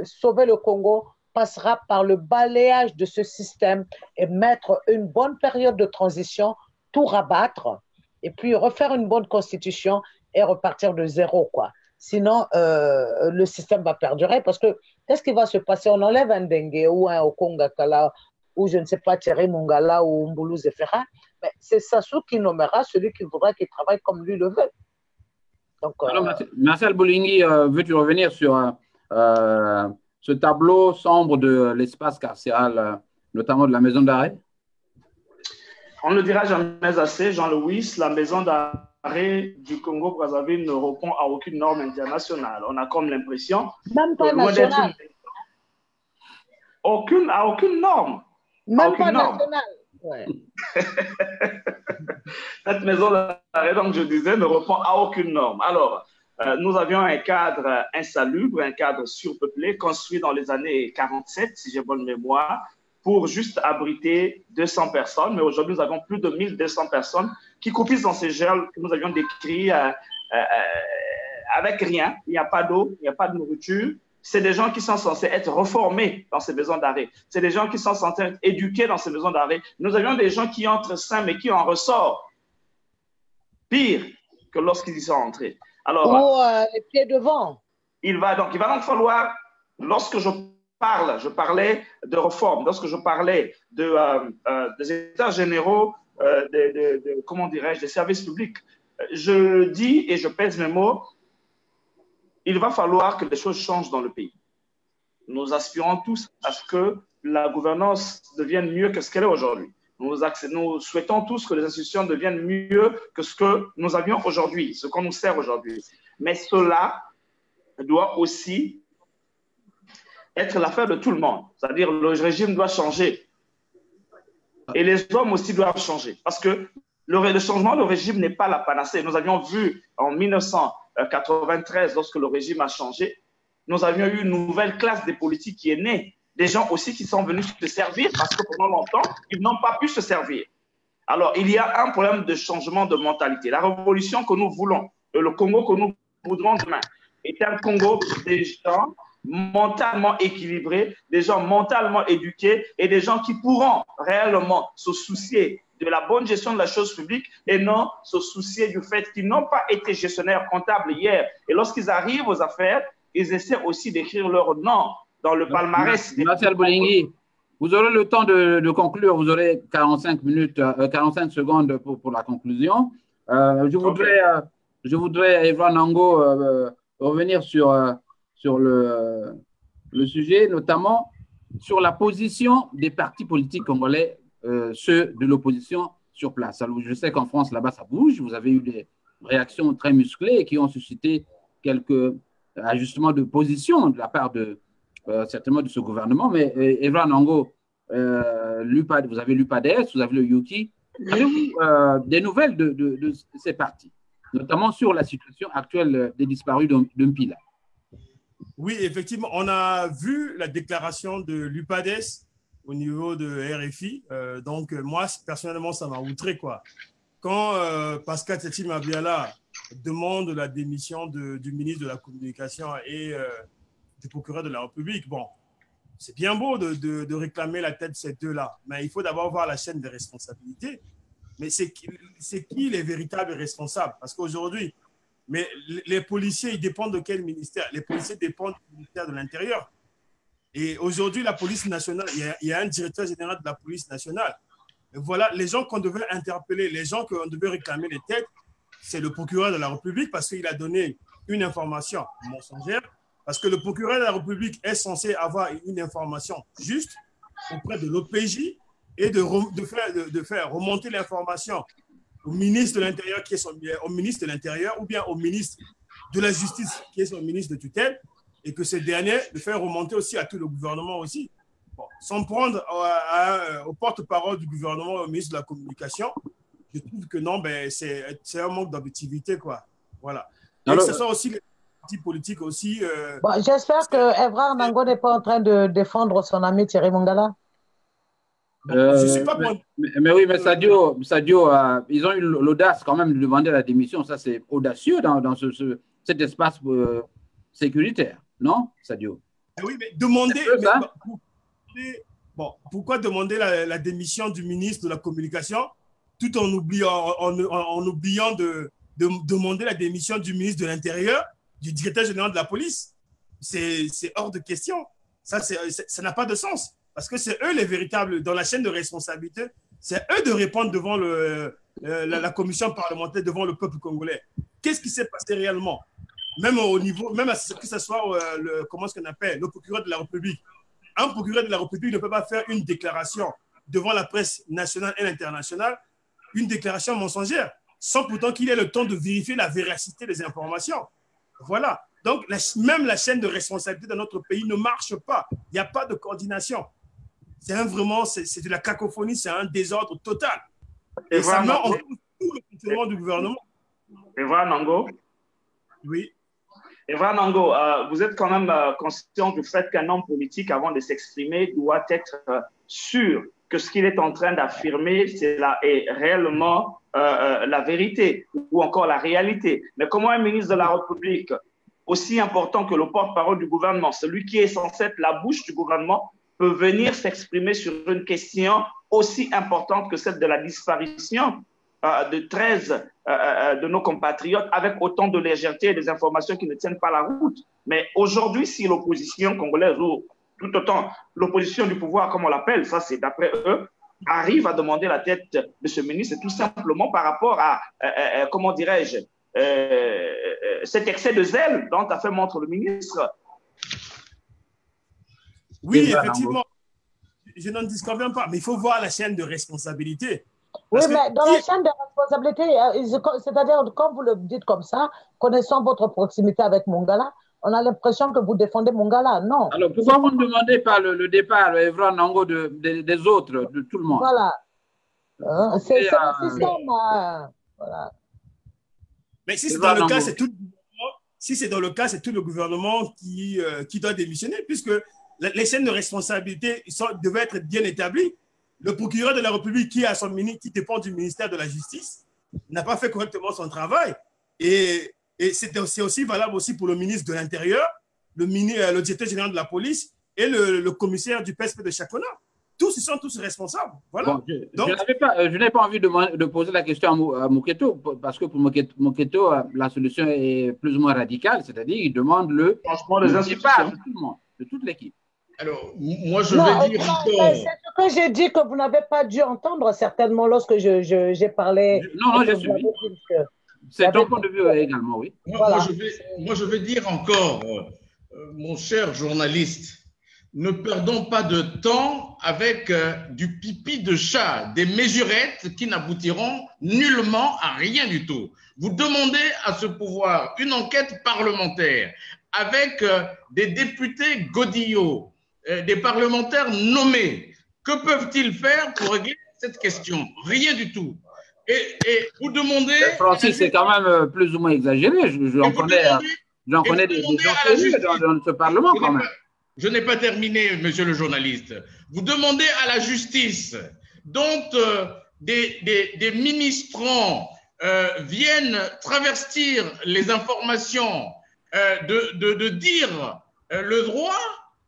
sauver le Congo passera par le balayage de ce système et mettre une bonne période de transition, tout rabattre, et puis refaire une bonne constitution et repartir de zéro, quoi. Sinon, le système va perdurer parce que qu'est-ce qui va se passer? On enlève un Dengue ou un Okongakala ou je ne sais pas, Thierry Mongala ou Mbulu Zefera, mais c'est Sassou qui nommera celui qui voudra qu'il travaille comme lui le veut. Donc, alors, Marcel Boulingui, veux-tu revenir sur ce tableau sombre de l'espace carcéral, notamment de la maison d'arrêt? On ne le dira jamais assez, Jean-Louis, la maison d'arrêt du Congo-Brazzaville ne répond à aucune norme internationale. On a comme l'impression... Même pas nationale. Aucune norme. Même pas nationale. Ouais. Cette maison d'arrêt, donc je disais, ne répond à aucune norme. Alors, nous avions un cadre insalubre, un cadre surpeuplé, construit dans les années 47, si j'ai bonne mémoire, pour juste abriter 200 personnes. Mais aujourd'hui, nous avons plus de 1200 personnes qui coupissent dans ces geôles que nous avions décrits avec rien. Il n'y a pas d'eau, il n'y a pas de nourriture. C'est des gens qui sont censés être reformés dans ces maisons d'arrêt. C'est des gens qui sont censés être éduqués dans ces maisons d'arrêt. Nous avions des gens qui entrent sains, mais qui en ressortent pire que lorsqu'ils y sont entrés. Alors, les pieds devant. Il va donc falloir, lorsque je parlais de réforme, lorsque je parlais des états généraux, comment dirais-je, des services publics, je dis et je pèse mes mots, il va falloir que les choses changent dans le pays. Nous aspirons tous à ce que la gouvernance devienne mieux que ce qu'elle est aujourd'hui. Nous souhaitons tous que les institutions deviennent mieux que ce que nous avions aujourd'hui, ce qu'on nous sert aujourd'hui. Mais cela doit aussi être l'affaire de tout le monde. C'est-à-dire le régime doit changer. Et les hommes aussi doivent changer. Parce que le changement de régime n'est pas la panacée. Nous avions vu en 1993, lorsque le régime a changé, nous avions eu une nouvelle classe des politiques qui est née. Des gens aussi qui sont venus se servir parce que pendant longtemps, ils n'ont pas pu se servir. Alors, il y a un problème de changement de mentalité. La révolution que nous voulons, le Congo que nous voudrons demain, est un Congo des gens mentalement équilibrés, des gens mentalement éduqués et des gens qui pourront réellement se soucier de la bonne gestion de la chose publique et non se soucier du fait qu'ils n'ont pas été gestionnaires comptables hier. Et lorsqu'ils arrivent aux affaires, ils essaient aussi d'écrire leur nom dans le palmarès. Marcel Boulingui, vous aurez le temps de conclure. Vous aurez 45 secondes pour la conclusion. Je voudrais, Evra Nango, revenir sur le sujet, notamment sur la position des partis politiques congolais, ceux de l'opposition sur place. Alors, je sais qu'en France, là-bas, ça bouge. Vous avez eu des réactions très musclées qui ont suscité quelques ajustements de position de la part certainement de ce gouvernement. Mais Evra Nango, vous avez l'UPADES, vous avez le Yuki. Avez-vous des nouvelles de ces partis, notamment sur la situation actuelle des disparus de Mpila? Oui, effectivement, on a vu la déclaration de l'UPADES au niveau de RFI. Donc, moi, personnellement, ça m'a outré, quoi. Quand Pascal Tseti Mabiala demande la démission du ministre de la Communication et du procureur de la République, bon, c'est bien beau de réclamer la tête de ces deux-là, mais il faut d'abord voir la chaîne des responsabilités. Mais c'est qui les véritables responsables? Parce qu'aujourd'hui, mais les policiers, ils dépendent de quel ministère? Les policiers dépendent du ministère de l'Intérieur. Et aujourd'hui, la police nationale, il y a un directeur général de la police nationale. Et voilà, les gens qu'on devait interpeller, les gens qu'on devait réclamer les têtes, c'est le procureur de la République parce qu'il a donné une information mensongère. Parce que le procureur de la République est censé avoir une information juste auprès de l'OPJ et de faire remonter l'information au ministre de l'Intérieur, au ministre de l'Intérieur ou bien au ministre de la justice, qui est son ministre de tutelle, et que ce dernier le fait remonter aussi à tout le gouvernement aussi. Bon, sans prendre au porte-parole du gouvernement, au ministre de la Communication, je trouve que non, ben, c'est un manque d'objectivité, quoi. Voilà. Et Alors, que ce soit aussi les partis politiques aussi. Bon, j'espère que Evra Nango n'est pas en train de défendre son ami Thierry Mongala. Je suis pas mais oui, mais Sadio, ils ont eu l'audace quand même de demander la démission. Ça, c'est audacieux dans cet espace sécuritaire, non, Sadio? Oui, mais pourquoi demander la démission du ministre de la Communication tout en oubliant de demander la démission du ministre de l'Intérieur, du directeur général de la police? C'est hors de question. Ça n'a pas de sens. Parce que c'est eux les véritables, dans la chaîne de responsabilité, c'est eux de répondre devant la commission parlementaire, devant le peuple congolais. Qu'est-ce qui s'est passé réellement? Même au niveau, même que ce soit comment est-ce qu'on appelle, le procureur de la République. Un procureur de la République ne peut pas faire une déclaration devant la presse nationale et internationale, une déclaration mensongère, sans pourtant qu'il ait le temps de vérifier la véracité des informations. Voilà. Donc, même la chaîne de responsabilité dans notre pays ne marche pas. Il n'y a pas de coordination. C'est de la cacophonie, c'est un désordre total. Et ça met en cause tout le fonctionnement du gouvernement. Evra Nango. Oui. Evra Nango, vous êtes quand même conscient du fait qu'un homme politique, avant de s'exprimer, doit être sûr que ce qu'il est en train d'affirmer est réellement la vérité ou encore la réalité. Mais comment un ministre de la République, aussi important que le porte-parole du gouvernement, celui qui est censé être la bouche du gouvernement, peut venir s'exprimer sur une question aussi importante que celle de la disparition de 13 de nos compatriotes avec autant de légèreté et des informations qui ne tiennent pas la route. Mais aujourd'hui, si l'opposition congolaise, ou tout autant l'opposition du pouvoir, comme on l'appelle, ça c'est d'après eux, arrive à demander la tête de ce ministre, c'est tout simplement par rapport à, comment dirais-je, cet excès de zèle dont a fait montre le ministre. Oui, effectivement, je n'en disconviens pas, mais il faut voir la chaîne de responsabilité. Oui, mais dans la chaîne de responsabilité, c'est-à-dire, quand vous le dites comme ça, connaissant votre proximité avec Mongala, on a l'impression que vous défendez Mongala. Non. Alors, pourquoi vous ne demandez pas le départ, Evra Nango, des autres, de tout le monde? Voilà. C'est le système. Voilà. Mais si c'est dans le cas, c'est tout. Si c'est dans le cas, c'est tout le gouvernement qui doit démissionner, puisque les chaînes de responsabilité devaient être bien établies. Le procureur de la République qui dépend du ministère de la Justice n'a pas fait correctement son travail. Et c'est aussi valable aussi pour le ministre de l'Intérieur, le directeur général de la police et le commissaire du PSP de Chakona. Tous, ils sont tous responsables. Voilà. Bon, je n'ai pas envie de poser la question à Mouketo, parce que pour Mouketo, la solution est plus ou moins radicale, c'est-à-dire qu'il demande le changement des institutions de tout le monde, de toute l'équipe. Alors, moi, je vais dire encore… C'est ce que j'ai dit que vous n'avez pas dû entendre certainement lorsque j'ai parlé. Non, j'ai suivi. C'est ton point de vue également, oui. Moi, je vais dire encore, mon cher journaliste, ne perdons pas de temps avec du pipi de chat, des mesurettes qui n'aboutiront nullement à rien du tout. Vous demandez à ce pouvoir une enquête parlementaire avec des députés godillots, des parlementaires nommés. Que peuvent-ils faire pour régler cette question? Rien du tout. Et vous demandez… Francis, c'est quand même plus ou moins exagéré. J'en connais des gens dans ce Parlement quand même. Je n'ai pas terminé, monsieur le journaliste. Vous demandez à la justice, dont des ministrants viennent travestir les informations, de dire le droit,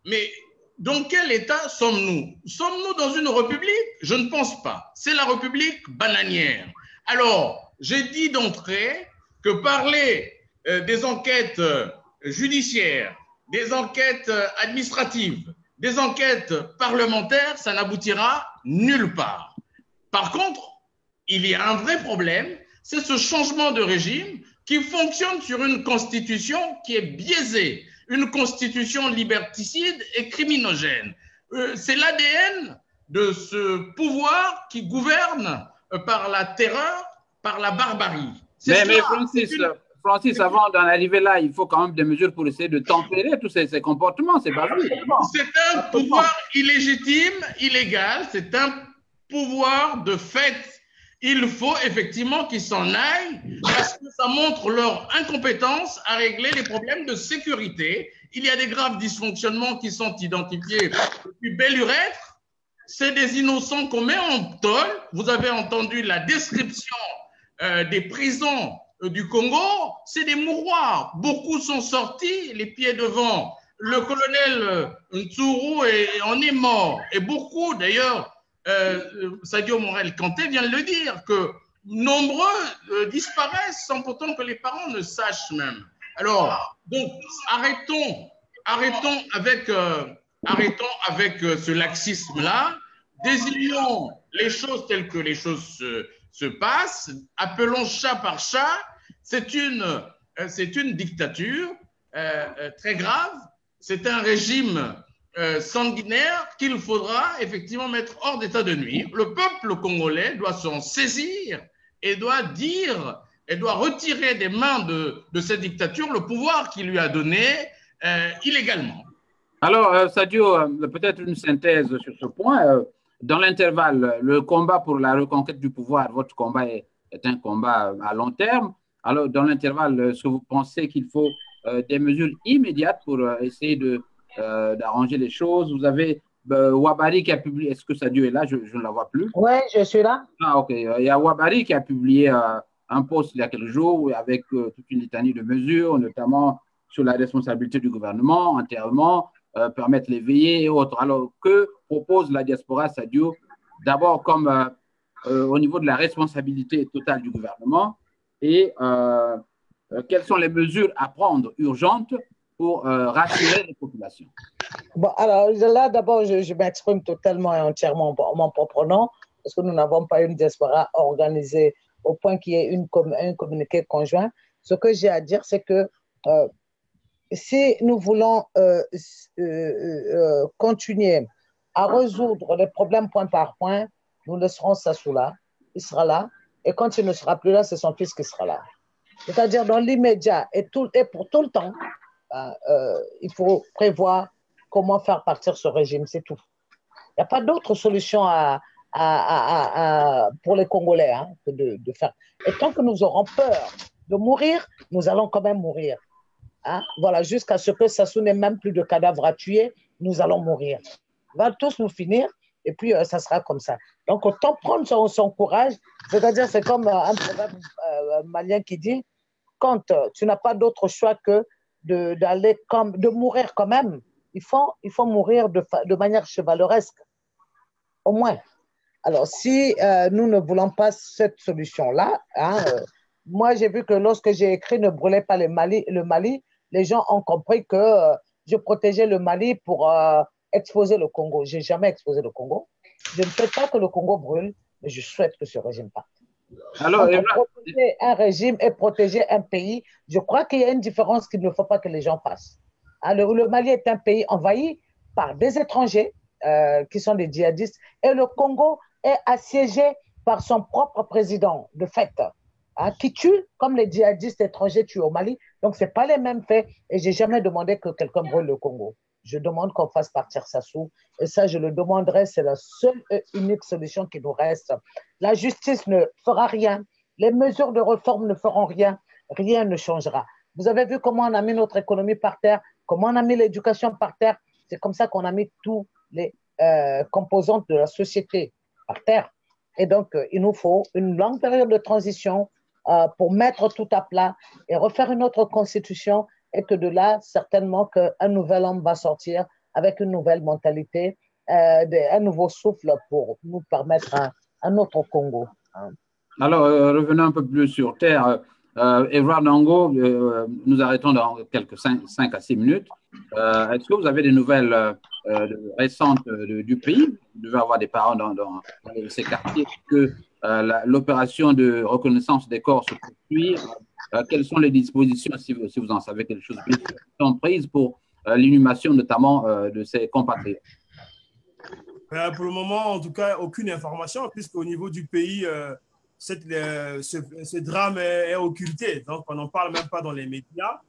mais dans quel état sommes-nous? Sommes-nous dans une république? Je ne pense pas. C'est la république bananière. Alors, j'ai dit d'entrée que parler des enquêtes judiciaires, des enquêtes administratives, des enquêtes parlementaires, ça n'aboutira nulle part. Par contre, il y a un vrai problème, c'est ce changement de régime qui fonctionne sur une constitution qui est biaisée, une constitution liberticide et criminogène. C'est l'ADN de ce pouvoir qui gouverne par la terreur, par la barbarie. Mais Francis, avant d'en arriver là, il faut quand même des mesures pour essayer de tempérer tous ces comportements. C'est pas vrai. C'est un pouvoir illégitime, illégal. C'est un pouvoir de fait. Il faut effectivement qu'ils s'en aillent parce que ça montre leur incompétence à régler les problèmes de sécurité. Il y a des graves dysfonctionnements qui sont identifiés depuis belle lurette. C'est des innocents qu'on met en tôle. Vous avez entendu la description des prisons du Congo. C'est des mouroirs. Beaucoup sont sortis, les pieds devant. Le colonel Ntsuru en est mort. Et beaucoup, d'ailleurs, Sadio Morel-Kanté vient de le dire, que nombreux disparaissent sans pourtant que les parents ne sachent même. Alors, donc, arrêtons avec ce laxisme-là, désignons les choses telles que les choses se passent, appelons chat par chat. C'est une dictature très grave, c'est un régime sanguinaire qu'il faudra effectivement mettre hors d'état de nuire. Le peuple congolais doit s'en saisir et doit dire, et doit retirer des mains de cette dictature le pouvoir qu'il lui a donné illégalement. Alors, Sadio, peut-être une synthèse sur ce point. Dans l'intervalle, le combat pour la reconquête du pouvoir, votre combat est un combat à long terme. Alors, dans l'intervalle, est-ce que vous pensez qu'il faut des mesures immédiates pour essayer d'arranger les choses? Vous avez Ouabari qui a publié, est-ce que Sadio est là? Je ne la vois plus. Oui, je suis là. Ah, ok. Il y a Ouabari qui a publié un post il y a quelques jours avec toute une litanie de mesures, notamment sur la responsabilité du gouvernement, enterrement, permettre les veillées et autres. Alors, que propose la diaspora, Sadio? D'abord, comme au niveau de la responsabilité totale du gouvernement et quelles sont les mesures à prendre urgentes pour rassurer les populations? Bon, alors là, d'abord, je m'exprime totalement et entièrement en mon propre nom, parce que nous n'avons pas une diaspora organisée au point qu'il y ait un communiqué conjoint. Ce que j'ai à dire, c'est que si nous voulons continuer à résoudre les problèmes point par point, nous laisserons Sassou là, il sera là, et quand il ne sera plus là, c'est son fils qui sera là. C'est-à-dire dans l'immédiat et pour tout le temps, il faut prévoir comment faire partir ce régime, c'est tout. Il n'y a pas d'autre solution pour les Congolais que de faire. Et tant que nous aurons peur de mourir, nous allons quand même mourir. Voilà, jusqu'à ce que Sassou n'ait même plus de cadavres à tuer, nous allons mourir. On va tous nous finir et puis ça sera comme ça. Donc, autant prendre son courage, c'est-à-dire c'est comme un proverbe malien qui dit, quand tu n'as pas d'autre choix que de mourir quand même, il faut mourir de manière chevaleresque, au moins. Alors, si nous ne voulons pas cette solution-là, moi j'ai vu que lorsque j'ai écrit « Ne brûlez pas le Mali », les gens ont compris que je protégeais le Mali pour exposer le Congo. Je n'ai jamais exposé le Congo. Je ne souhaite pas que le Congo brûle, mais je souhaite que ce régime parte. Alors, protéger un régime et protéger un pays, je crois qu'il y a une différence qu'il ne faut pas que les gens fassent. Le Mali est un pays envahi par des étrangers qui sont des djihadistes et le Congo est assiégé par son propre président, de fait, qui tue comme les djihadistes étrangers tuent au Mali. Donc, ce n'est pas les mêmes faits et je n'ai jamais demandé que quelqu'un brûle le Congo. Je demande qu'on fasse partir Sassou et ça, je le demanderai, c'est la seule et unique solution qui nous reste. La justice ne fera rien, les mesures de réforme ne feront rien, rien ne changera. Vous avez vu comment on a mis notre économie par terre, comment on a mis l'éducation par terre. C'est comme ça qu'on a mis tous les composantes de la société par terre. Et donc, il nous faut une longue période de transition pour mettre tout à plat et refaire une autre constitution et que de là, certainement qu'un nouvel homme va sortir avec une nouvelle mentalité, un nouveau souffle pour nous permettre un autre Congo. Alors, revenons un peu plus sur terre. Edouard Nango, nous arrêtons dans quelques 5 à 6 minutes. Est-ce que vous avez des nouvelles récentes du pays? Vous devez avoir des parents dans ces quartiers que l'opération de reconnaissance des corps se poursuit. Quelles sont les dispositions, si vous en savez quelque chose, qui sont prises pour l'inhumation notamment de ces compatriotes? Pour le moment, en tout cas, aucune information, puisqu'au niveau du pays, ce drame est occulté. Donc, on n'en parle même pas dans les médias.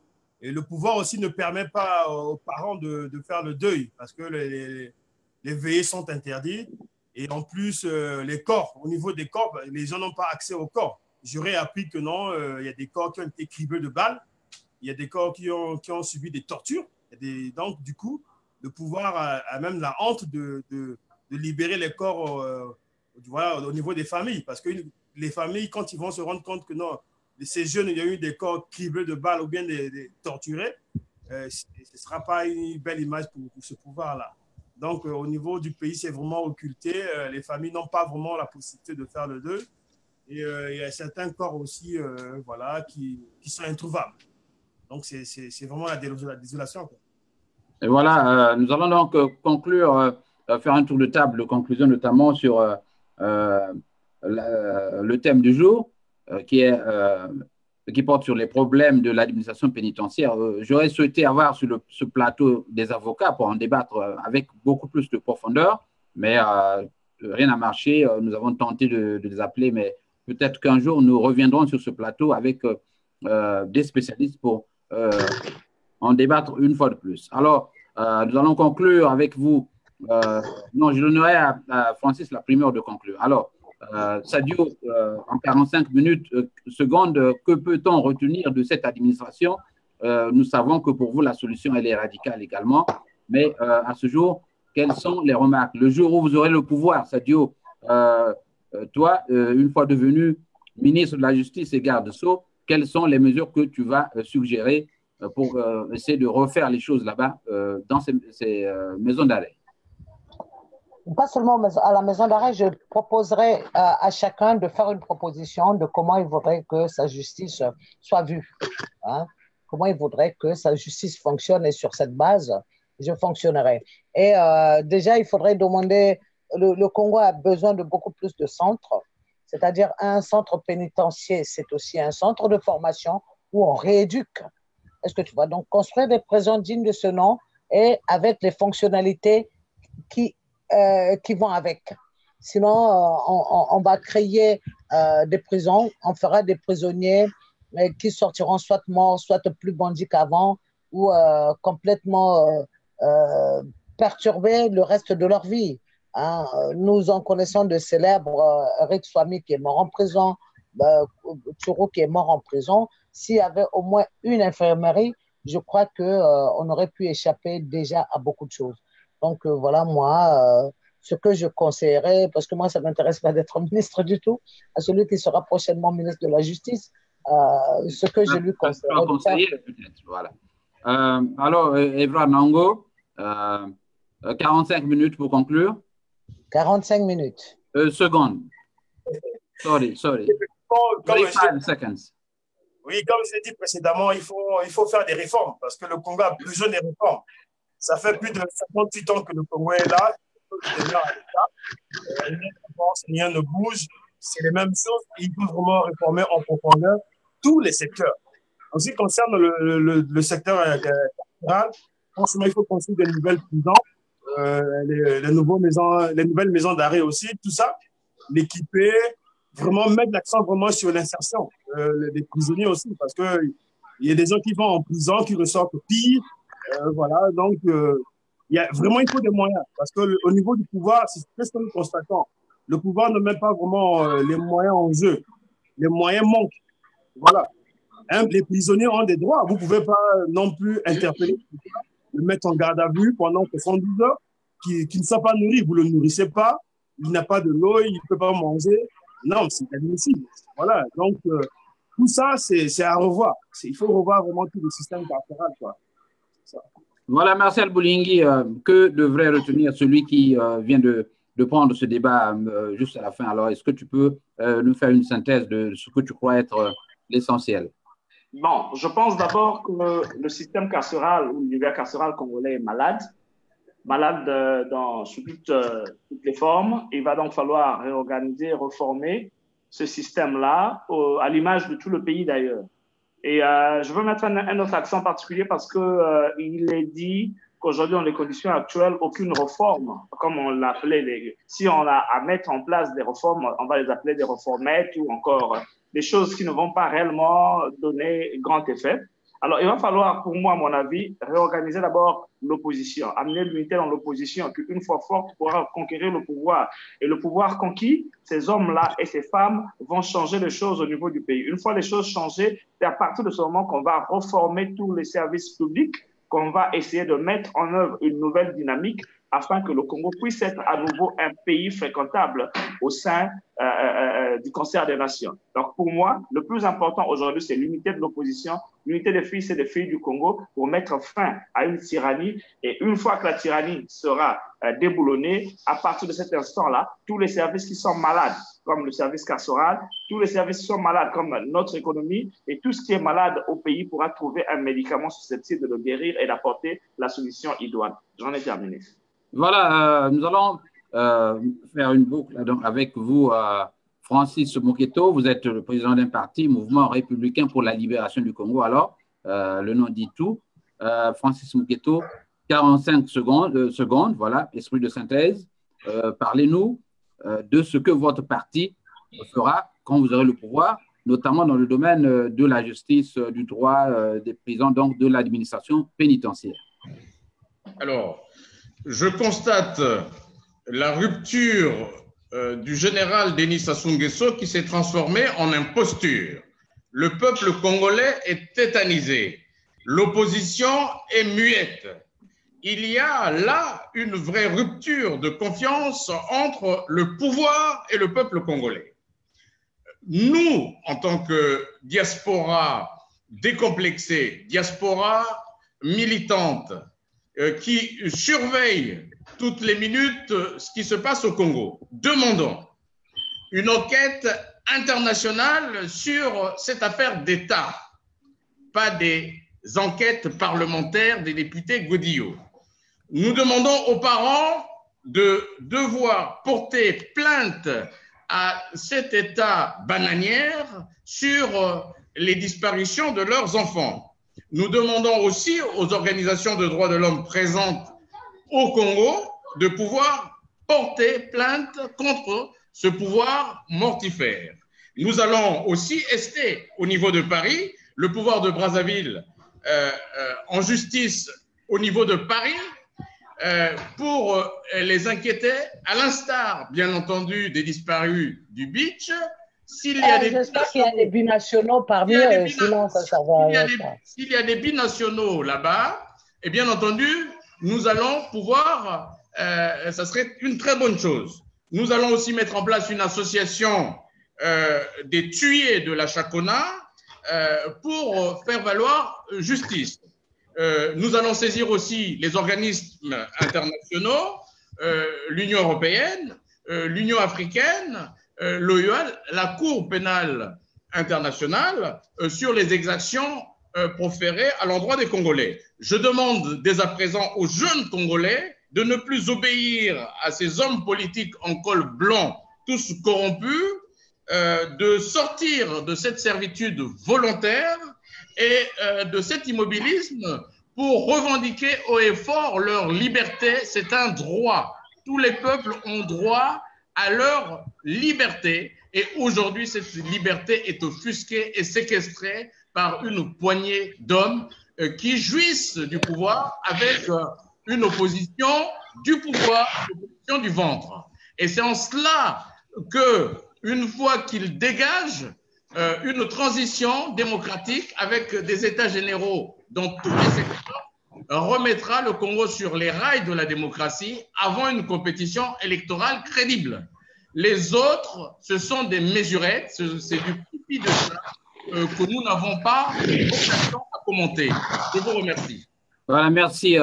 Et le pouvoir aussi ne permet pas aux parents de faire le deuil parce que les veillées sont interdites. Et en plus, les corps, au niveau des corps, les gens n'ont pas accès aux corps. J'aurais appris que non, il y a des corps qui ont été criblés de balles. Il y a des corps qui ont subi des tortures. Donc, du coup, le pouvoir a même la honte de libérer les corps voilà, au niveau des familles. Parce que les familles, quand ils vont se rendre compte que non, ces jeunes, il y a eu des corps criblés de balles ou bien des torturés, ce ne sera pas une belle image pour ce pouvoir-là. Donc, au niveau du pays, c'est vraiment occulté. Les familles n'ont pas vraiment la possibilité de faire le deuil. Et il y a certains corps aussi voilà, qui sont introuvables. Donc, c'est vraiment la désolation, quoi. Et voilà, nous allons donc conclure, faire un tour de table de conclusion, notamment sur le thème du jour, qui porte sur les problèmes de l'administration pénitentiaire. J'aurais souhaité avoir sur ce plateau des avocats pour en débattre avec beaucoup plus de profondeur, mais rien n'a marché. Nous avons tenté de les appeler, mais peut-être qu'un jour, nous reviendrons sur ce plateau avec des spécialistes pour en débattre une fois de plus. Alors, nous allons conclure avec vous. Non, je donnerai à Francis la primeur de conclure. Alors, Sadio, en 45 secondes, que peut-on retenir de cette administration? Nous savons que pour vous, la solution, elle est radicale également. Mais à ce jour, quelles sont les remarques? Le jour où vous aurez le pouvoir, Sadio, toi, une fois devenu ministre de la Justice et garde-sceau, quelles sont les mesures que tu vas suggérer pour essayer de refaire les choses là-bas dans ces maisons d'arrêt? Pas seulement à la maison d'arrêt, je proposerai à chacun de faire une proposition de comment il voudrait que sa justice soit vue. Hein? Comment il voudrait que sa justice fonctionne et sur cette base, je fonctionnerai. Et déjà, il faudrait demander, le Congo a besoin de beaucoup plus de centres, c'est-à-dire un centre pénitentiaire, c'est aussi un centre de formation où on rééduque. Est-ce que tu vois? Donc, construire des prisons dignes de ce nom et avec les fonctionnalités qui vont avec. Sinon, on va créer des prisons, on fera des prisonniers qui sortiront soit morts, soit plus bandits qu'avant, ou complètement perturbés le reste de leur vie. Hein. Nous en connaissons de célèbres, Eric Swami qui est mort en prison, Turo qui est mort en prison. S'il y avait au moins une infirmerie, je crois qu'on aurait pu échapper déjà à beaucoup de choses. Donc, voilà, moi, ce que je conseillerais, parce que moi, ça ne m'intéresse pas d'être ministre du tout, à celui qui sera prochainement ministre de la Justice, ce que je lui conseillerais. Voilà. Alors, Evra Nango, 45 minutes pour conclure. 45 minutes. Secondes. Sorry. 45 seconds. Oui, comme je l'ai dit précédemment, il faut faire des réformes parce que le Congo a besoin des réformes. Ça fait plus de 58 ans que le Congo est là. Rien ne bouge. C'est les mêmes choses. Il faut vraiment réformer en profondeur tous les secteurs. En ce qui concerne le secteur carcéral, franchement, il faut construire des nouvelles prisons, les nouvelles maisons d'arrêt aussi, tout ça, l'équiper, vraiment mettre l'accent vraiment sur l'insertion des prisonniers aussi, parce qu'il y a des gens qui vont en prison, qui ressortent pire. Voilà, donc il faut des moyens, parce qu'au niveau du pouvoir, c'est ce que nous constatons. Le pouvoir ne met pas vraiment les moyens en jeu. Les moyens manquent. Voilà. Les prisonniers ont des droits. Vous ne pouvez pas non plus interpeller, le mettre en garde à vue pendant 72 heures, qui ne soit pas nourri. Vous ne le nourrissez pas, il n'a pas de l'eau, il ne peut pas manger. Non, c'est inadmissible. Voilà, donc tout ça, c'est à revoir. Il faut revoir vraiment tout le système carcéral, quoi. Voilà, Martial Boulingui, que devrait retenir celui qui vient de prendre ce débat juste à la fin? Alors, est-ce que tu peux nous faire une synthèse de ce que tu crois être l'essentiel? Bon, je pense d'abord que le système carcéral ou l'univers carcéral congolais est malade sous toutes les formes. Il va donc falloir réorganiser, reformer ce système-là à l'image de tout le pays d'ailleurs. Et je veux mettre un autre accent particulier parce qu'il est dit qu'aujourd'hui, dans les conditions actuelles, aucune réforme, comme on l'appelait, si on a à mettre en place des réformes, on va les appeler des réformettes ou encore des choses qui ne vont pas réellement donner grand effet. Alors, il va falloir, pour moi, à mon avis, réorganiser d'abord l'opposition, amener l'unité dans l'opposition, qui, une fois forte, pourra conquérir le pouvoir. Et le pouvoir conquis, ces hommes-là et ces femmes vont changer les choses au niveau du pays. Une fois les choses changées, c'est à partir de ce moment qu'on va reformer tous les services publics, qu'on va essayer de mettre en œuvre une nouvelle dynamique afin que le Congo puisse être à nouveau un pays fréquentable au sein du concert des nations. Donc pour moi, le plus important aujourd'hui, c'est l'unité de l'opposition, l'unité des fils et des filles du Congo pour mettre fin à une tyrannie. Et une fois que la tyrannie sera déboulonnée, à partir de cet instant-là, tous les services qui sont malades, comme le service carcéral, tous les services qui sont malades, comme notre économie, et tout ce qui est malade au pays pourra trouver un médicament susceptible de le guérir et d'apporter la solution idoine. J'en ai terminé. Voilà, nous allons faire une boucle avec vous, Francis Moketo. Vous êtes le président d'un parti, Mouvement républicain pour la libération du Congo. Alors, le nom dit tout. Francis Moketo, 45 secondes, voilà, esprit de synthèse. Parlez-nous de ce que votre parti fera quand vous aurez le pouvoir, notamment dans le domaine de la justice, du droit des prisons, donc de l'administration pénitentiaire. Alors, je constate la rupture du général Denis Sassou Nguesso qui s'est transformé en imposture. Le peuple congolais est tétanisé. L'opposition est muette. Il y a là une vraie rupture de confiance entre le pouvoir et le peuple congolais. Nous, en tant que diaspora décomplexée, diaspora militante, qui surveille toutes les minutes ce qui se passe au Congo, demandons une enquête internationale sur cette affaire d'État, pas des enquêtes parlementaires des députés Godillot. Nous demandons aux parents de devoir porter plainte à cet État bananière sur les disparitions de leurs enfants. Nous demandons aussi aux organisations de droits de l'homme présentes au Congo de pouvoir porter plainte contre ce pouvoir mortifère. Nous allons aussi ester au niveau de Paris, le pouvoir de Brazzaville en justice au niveau de Paris pour les inquiéter, à l'instar, bien entendu, des disparus du beach. J'espère qu'il y a des binationaux parmi eux, sinon ça va. S'il y a des binationaux là-bas, et bien entendu, nous allons pouvoir, ça serait une très bonne chose. Nous allons aussi mettre en place une association des tués de la Chakona pour faire valoir justice. Nous allons saisir aussi les organismes internationaux, l'Union européenne, l'Union africaine, l'OIA, la Cour pénale internationale, sur les exactions proférées à l'endroit des Congolais. Je demande dès à présent aux jeunes Congolais de ne plus obéir à ces hommes politiques en col blanc, tous corrompus, de sortir de cette servitude volontaire et de cet immobilisme pour revendiquer haut et fort leur liberté. C'est un droit. Tous les peuples ont droit à leur liberté et aujourd'hui cette liberté est offusquée et séquestrée par une poignée d'hommes qui jouissent du pouvoir avec une opposition du pouvoir, une opposition du ventre. Et c'est en cela que, une fois qu'ils dégagent une transition démocratique avec des états généraux dans tous les secteurs, remettra le Congo sur les rails de la démocratie avant une compétition électorale crédible. Les autres, ce sont des mesurettes, c'est du pipi de chat que nous n'avons pas vocation à commenter. Je vous remercie. Voilà, merci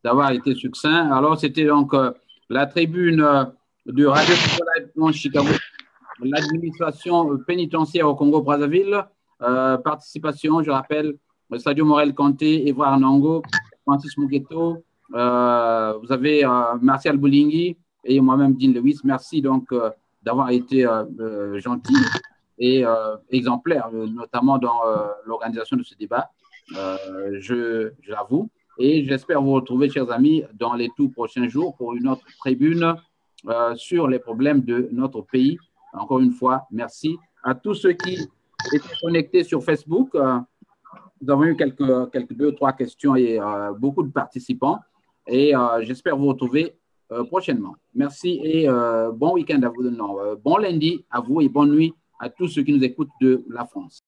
d'avoir été succinct. Alors, c'était donc la tribune du Radio Congo Chicago, l'administration pénitentiaire au Congo-Brazzaville. Participation, je rappelle, Sadio Morel-Kanté, Évrard Nango, Francis Moketo, vous avez Martial Boulingui et moi-même, Dean Lewis. Merci donc d'avoir été gentil et exemplaire, notamment dans l'organisation de ce débat. Je l'avoue. Et j'espère vous retrouver, chers amis, dans les tout prochains jours pour une autre tribune sur les problèmes de notre pays. Encore une fois, merci à tous ceux qui étaient connectés sur Facebook. Nous avons eu quelques 2-3 questions et beaucoup de participants. Et j'espère vous retrouver prochainement. Merci et bon week-end à vous. Non, bon lundi à vous et bonne nuit à tous ceux qui nous écoutent de la France.